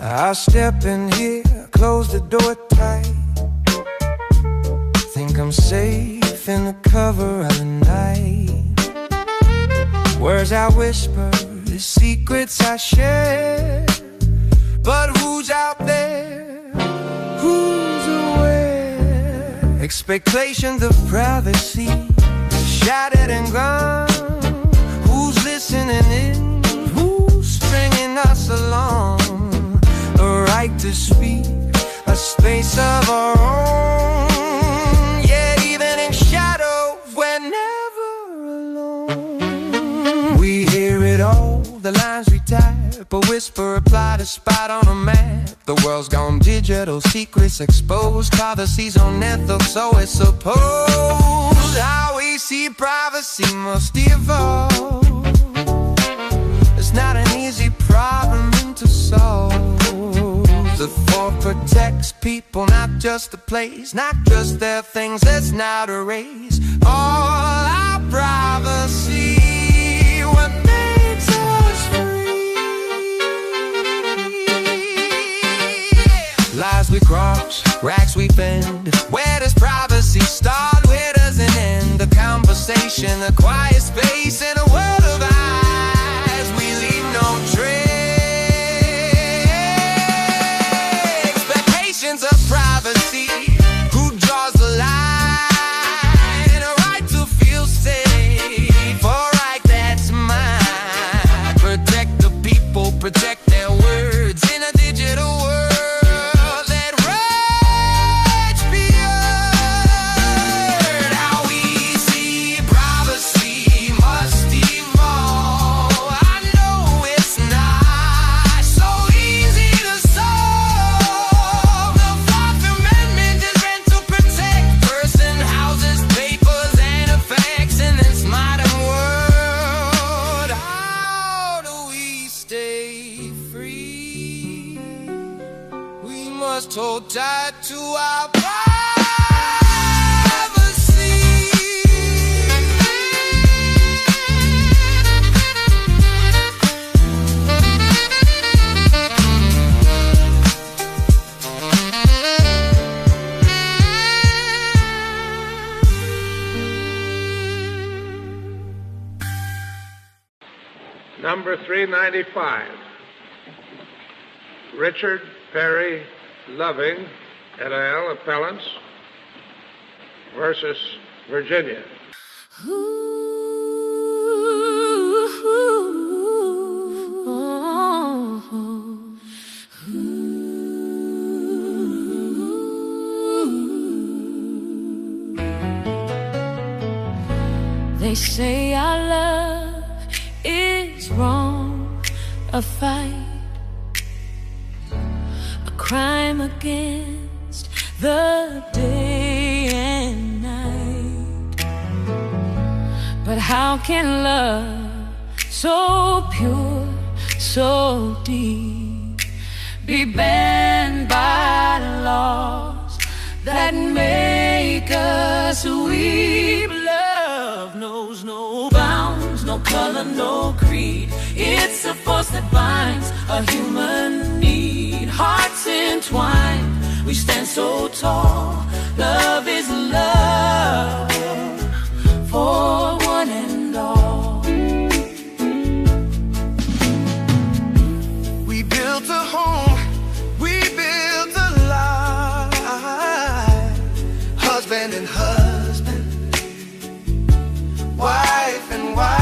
Speaker 2: I step in here, close the door tight. Think I'm safe in the cover of the night. Words I whisper, the secrets I share. But who's out there? Who's aware? Expectations of privacy shattered and gone. Who's listening in? Who's stringing us along? The right to speak, a space of our own. Yet even in shadow, we're never alone. We hear it all, the lines we type, a whisper, apply to spot on a map. The world's gone digital, secrets exposed, privacy's unethical, so it's supposed. How we see privacy must evolve. It's not an easy problem to solve. The form protects people, not just the place, not just their things. Let's not erase all our privacy. What makes us free? Lies we cross, racks we bend. Where does privacy start? Where does it end? The conversation, a quiet space in a world of eyes. We leave no trace. Of privacy, who draws the line? A right to feel safe, a right that's mine. Protect the people, protect their words in a digital world that rage beyond. How we see privacy must evolve. I know it's not so easy to solve. Hold tight to our privacy.
Speaker 4: Number 395, Richard Perry Loving, et al., appellants, versus Virginia.
Speaker 5: They say our love is wrong, a fight, crime against the day and night. But how can love so pure, so deep, be banned by the laws that make us weep? Love knows no bounds, no color, no creed. It's a force that binds a human need. Hearts entwined, we stand so tall. Love is love for one and all.
Speaker 2: We built a home, we built a life. Husband and husband, wife and wife.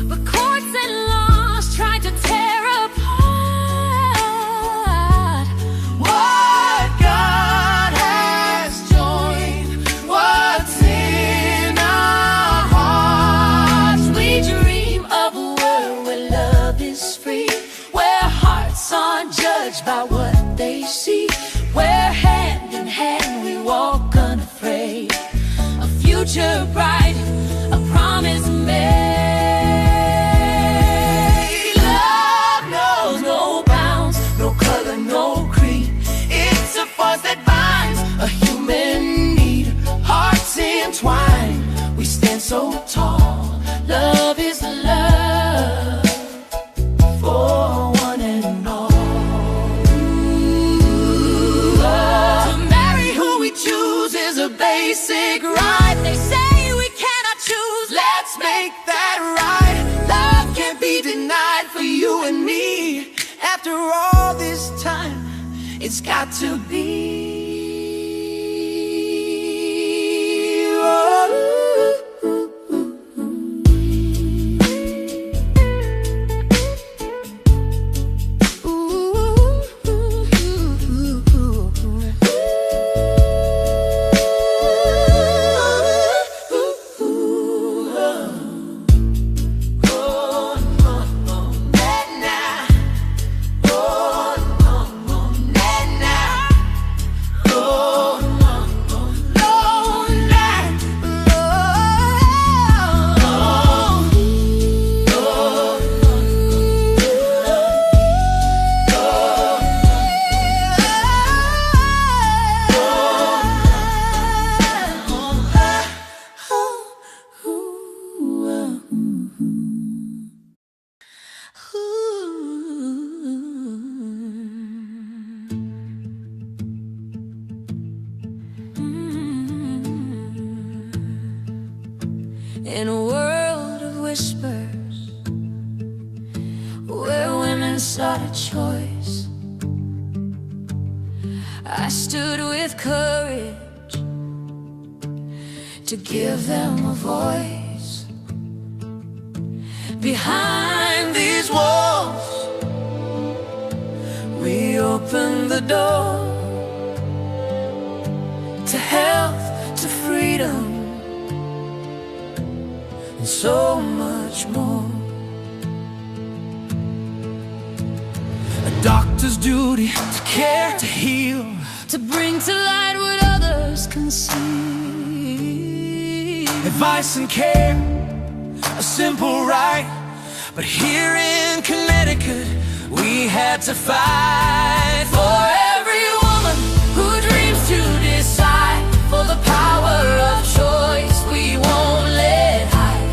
Speaker 5: But courts and laws tried to tear apart
Speaker 2: What God has joined, what's in our hearts.
Speaker 5: We dream of a world where love is free, where hearts aren't judged by what they see, where hand in hand we walk unafraid. A future bright, a promise made. Love knows no bounds, no color, no creed.
Speaker 2: It's a force that binds a human need. Hearts entwined,
Speaker 5: We stand so tall. Love is love for one and all. To marry who we choose is a basic right. They say we cannot choose.
Speaker 2: let's make that right. Love can't be denied for you and me. After all this time,
Speaker 5: It's got to be. In a world of whispers, where women sought a choice, I stood with courage to give them a voice. Behind these walls, we opened the door to health, to freedom, and so much more.
Speaker 2: a doctor's duty to care, to heal,
Speaker 5: To bring to light what others can see.
Speaker 2: advice and care, a simple right. But here in Connecticut, we had to fight
Speaker 5: For every woman who dreams to decide, for the power of choice we won't let hide.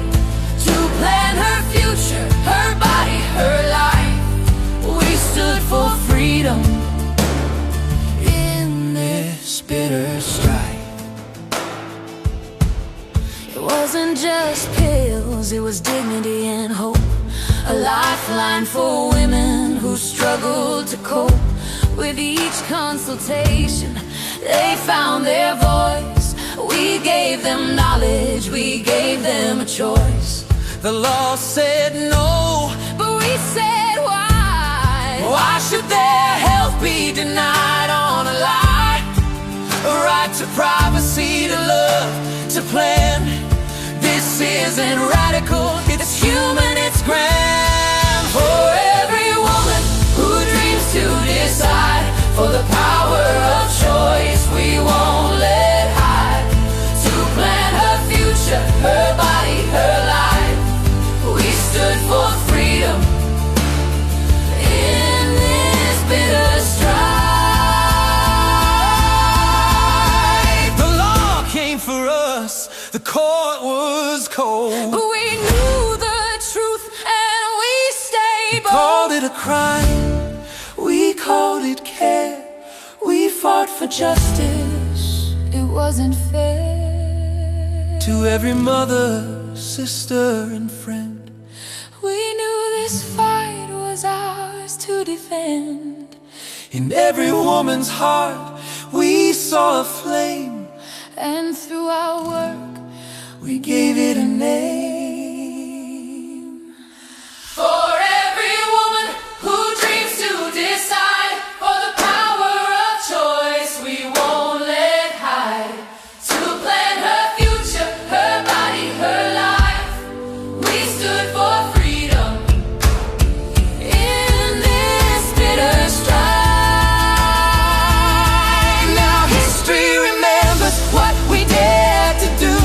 Speaker 5: To plan her future, her body, her life, we stood for freedom in this bitter strife. It wasn't just pills, it was dignity and hope. A lifeline for women who struggled to cope. With each consultation, they found their voice. We gave them knowledge, we gave them a choice.
Speaker 2: The law said no,
Speaker 5: But we said why?
Speaker 2: why should their health be denied on a lie? A right to privacy, to love, to plan. This isn't radical, it's human, it's grand.
Speaker 5: For every woman who dreams to decide, for the power of choice we won't let hide. To plan her future, her body, her life, we stood for freedom in this bitter strife.
Speaker 2: The law came for us, the court was cold. called it a crime, we called it care. We fought for justice,
Speaker 5: It wasn't fair.
Speaker 2: to every mother, sister, and friend.
Speaker 5: We knew this fight was ours to defend.
Speaker 2: In every woman's heart, we saw a flame,
Speaker 5: And through our work,
Speaker 2: we gave it a name.
Speaker 5: for every woman who dreams to decide, for the power of choice we won't let hide, to plan her future, her body, her life, we stood for freedom in this bitter strife.
Speaker 2: Now history remembers what we dared to do.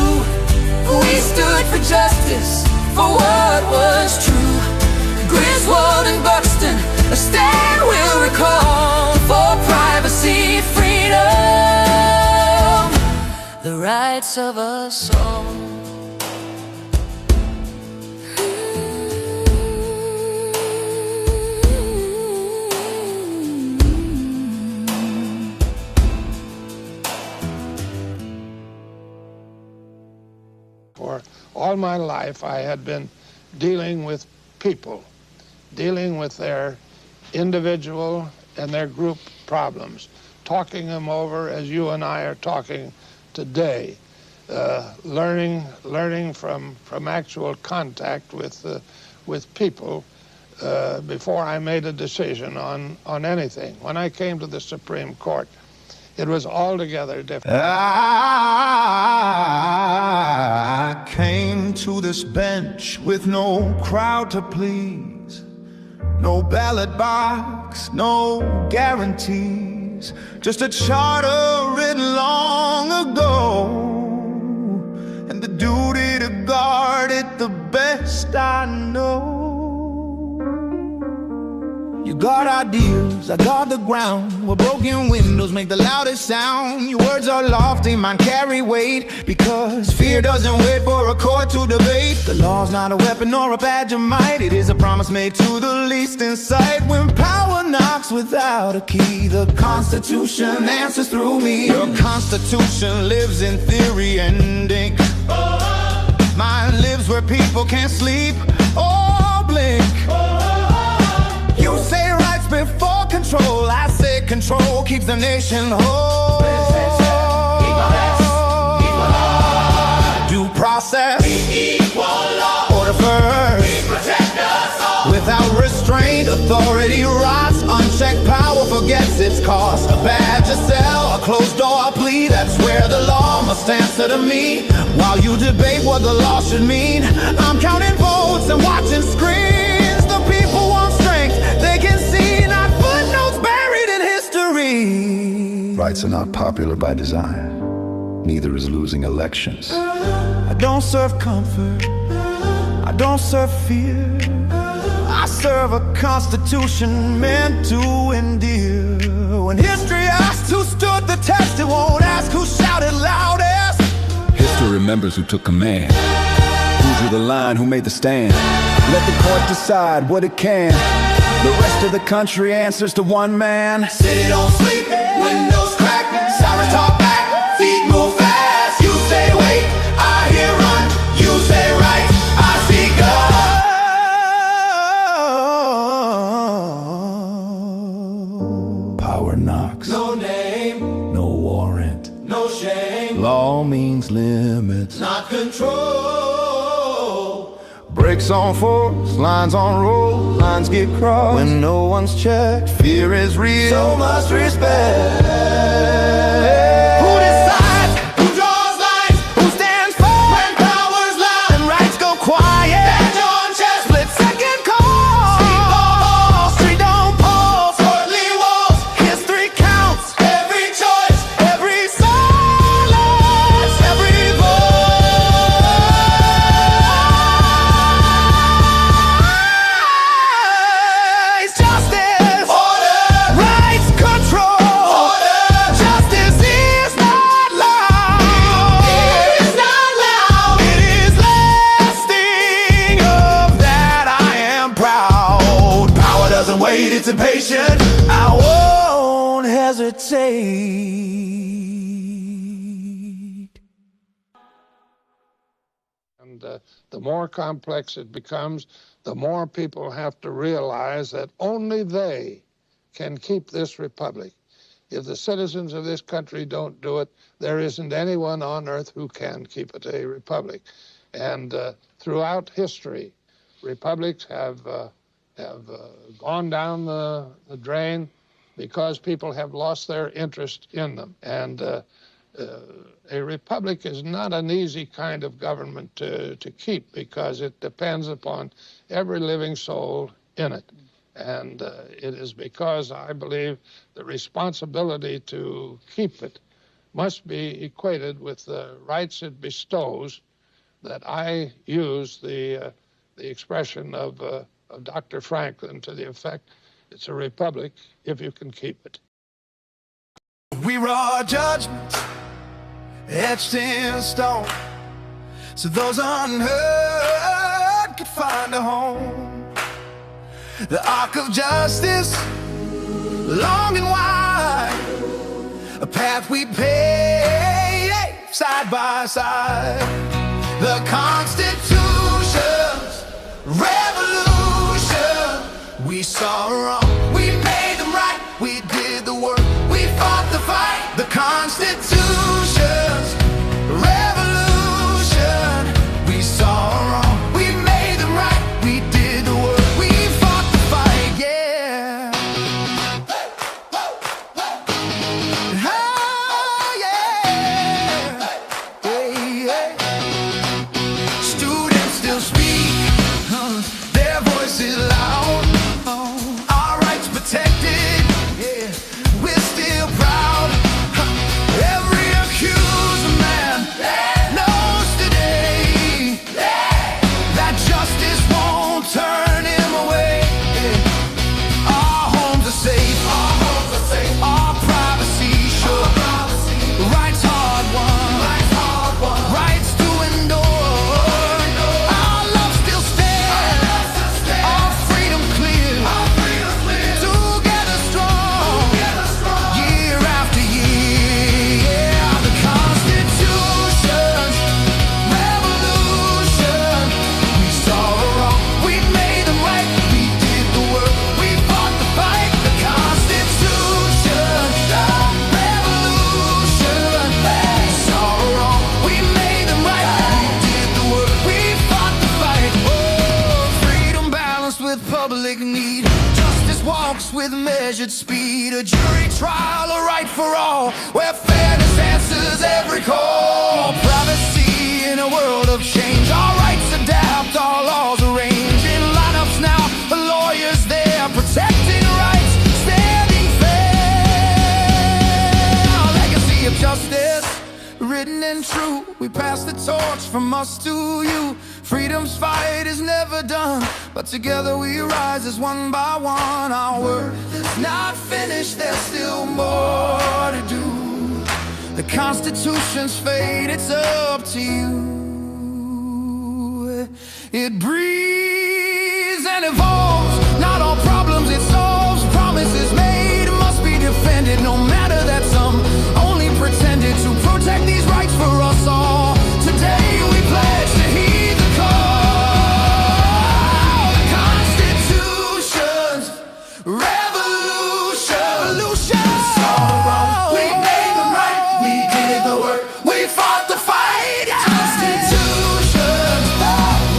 Speaker 2: We stood for justice, for what was true. Griswold and Buxton, a stand we'll recall, for privacy, freedom, the rights of us all.
Speaker 4: For all my life, I had been dealing with people, dealing with their individual and their group problems, talking them over as you and I are talking today, learning from actual contact with people before I made a decision on anything. When I came to the Supreme Court, it was altogether different.
Speaker 8: I came to this bench with no crowd to please, no ballot box, no guarantees, just a charter written long ago, and the duty to guard it the best I know. You guard ideals, I guard the ground, where broken windows make the loudest sound. Your words are lofty, mine carry weight, because fear doesn't wait for a court to debate. The law's not a weapon nor a badge of might, it is a promise made to the least in sight. When power knocks without a key, the Constitution answers through me. Your Constitution lives in theory and ink. Mine lives where people can't sleep or blink. You say rights before control, I say control keeps the nation whole. Due process,
Speaker 7: Equal law,
Speaker 8: order first.
Speaker 7: protect us all.
Speaker 8: Without restraint, authority rots. Unchecked power forgets its cost. A badge, a cell, a closed door plea, that's where the law must answer to me. While you debate what the law should mean, I'm counting votes and watching screens. The people want strength, they can see, not footnotes buried in history.
Speaker 9: Rights are not popular by design. Neither is losing elections.
Speaker 8: I don't serve comfort, I don't serve fear. I serve a constitution meant to endear. When history asks who stood the test, it won't ask who shouted loudest.
Speaker 9: History remembers who took command, who drew the line, who made the stand. Let the court decide what it can. The rest of the country answers to one man.
Speaker 7: City don't sleep, windows crack, sirens talk back, feet move fast. You say wait, I hear run. You say right, I see God.
Speaker 8: Power knocks,
Speaker 7: No name,
Speaker 8: no warrant.
Speaker 7: no shame,
Speaker 8: Law means limits.
Speaker 7: not control.
Speaker 8: Brakes on force, lines on roll, lines get crossed when no one's checked. Fear is real, so much respect. Who decides?
Speaker 7: Who draws lines
Speaker 8: Who stands for?
Speaker 7: when power's loud?
Speaker 8: And rights go quiet.
Speaker 7: Badge on chest,
Speaker 8: Split second call. Street don't pause.
Speaker 7: courtly walls,
Speaker 8: History counts.
Speaker 7: every choice.
Speaker 8: Every silence, every voice. Justice,
Speaker 7: Order,
Speaker 8: rights, control.
Speaker 7: order,
Speaker 8: Justice. waited to patient, I won't hesitate.
Speaker 4: And the more complex it becomes, the more people have to realize that only they can keep this republic. If the citizens of this country don't do it, there isn't anyone on earth who can keep it a republic. And throughout history, republics have gone down the drain because people have lost their interest in them. And a republic is not an easy kind of government to keep because it depends upon every living soul in it. And it is because I believe the responsibility to keep it must be equated with the rights it bestows that I use the expression of Dr. Franklin to the effect, it's a republic if you can keep it.
Speaker 8: We wrought judgments etched in stone, so those unheard could find a home. The arc of justice, long and wide, a path we paved side by side. The Constitution's revolution, we saw wrong, we made them right, we did the work, we fought the fight. The Constitution's revolution, we saw wrong, we made them right, we did the work. With measured speed, a jury trial, a right for all, where fairness answers every call. Privacy in a world of change, our rights adapt, our laws arrange. In lineups now, the lawyers there, protecting rights, standing fair. A legacy of justice, written and true, we pass the torch from us to you. Freedom's fight is never done, but together we rise as one by one. Our work is not finished, there's still more to do. The Constitution's fate, it's up to you. It breathes and evolves, not all problems it solves. Promises made must be defended, no matter that some only pretended to protect these rights for us all. Today we pledge to heed the call. The Constitution's revolution. So we made them right, we did the work, we fought the fight. Constitution's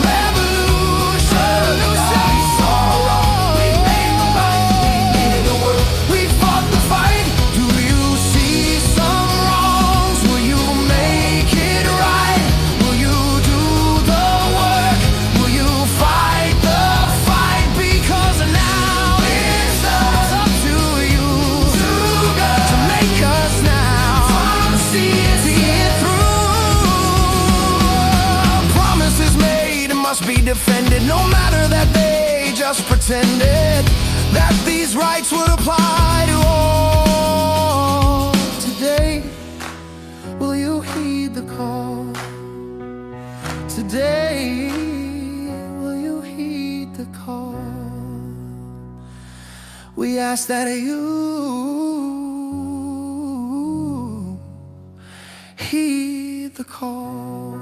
Speaker 8: revolution. So we made them right, we did the work, we fought the fight. Do you see some wrongs? Will you make it right? Will you do the work? Will you fight the fight? Because now it's up to you to make us now see it through. Promises made must be defended, no matter that they just pretended that these rights would apply to all. Today, will you heed the call? Today, will you heed the call?
Speaker 2: We ask that you heed the call.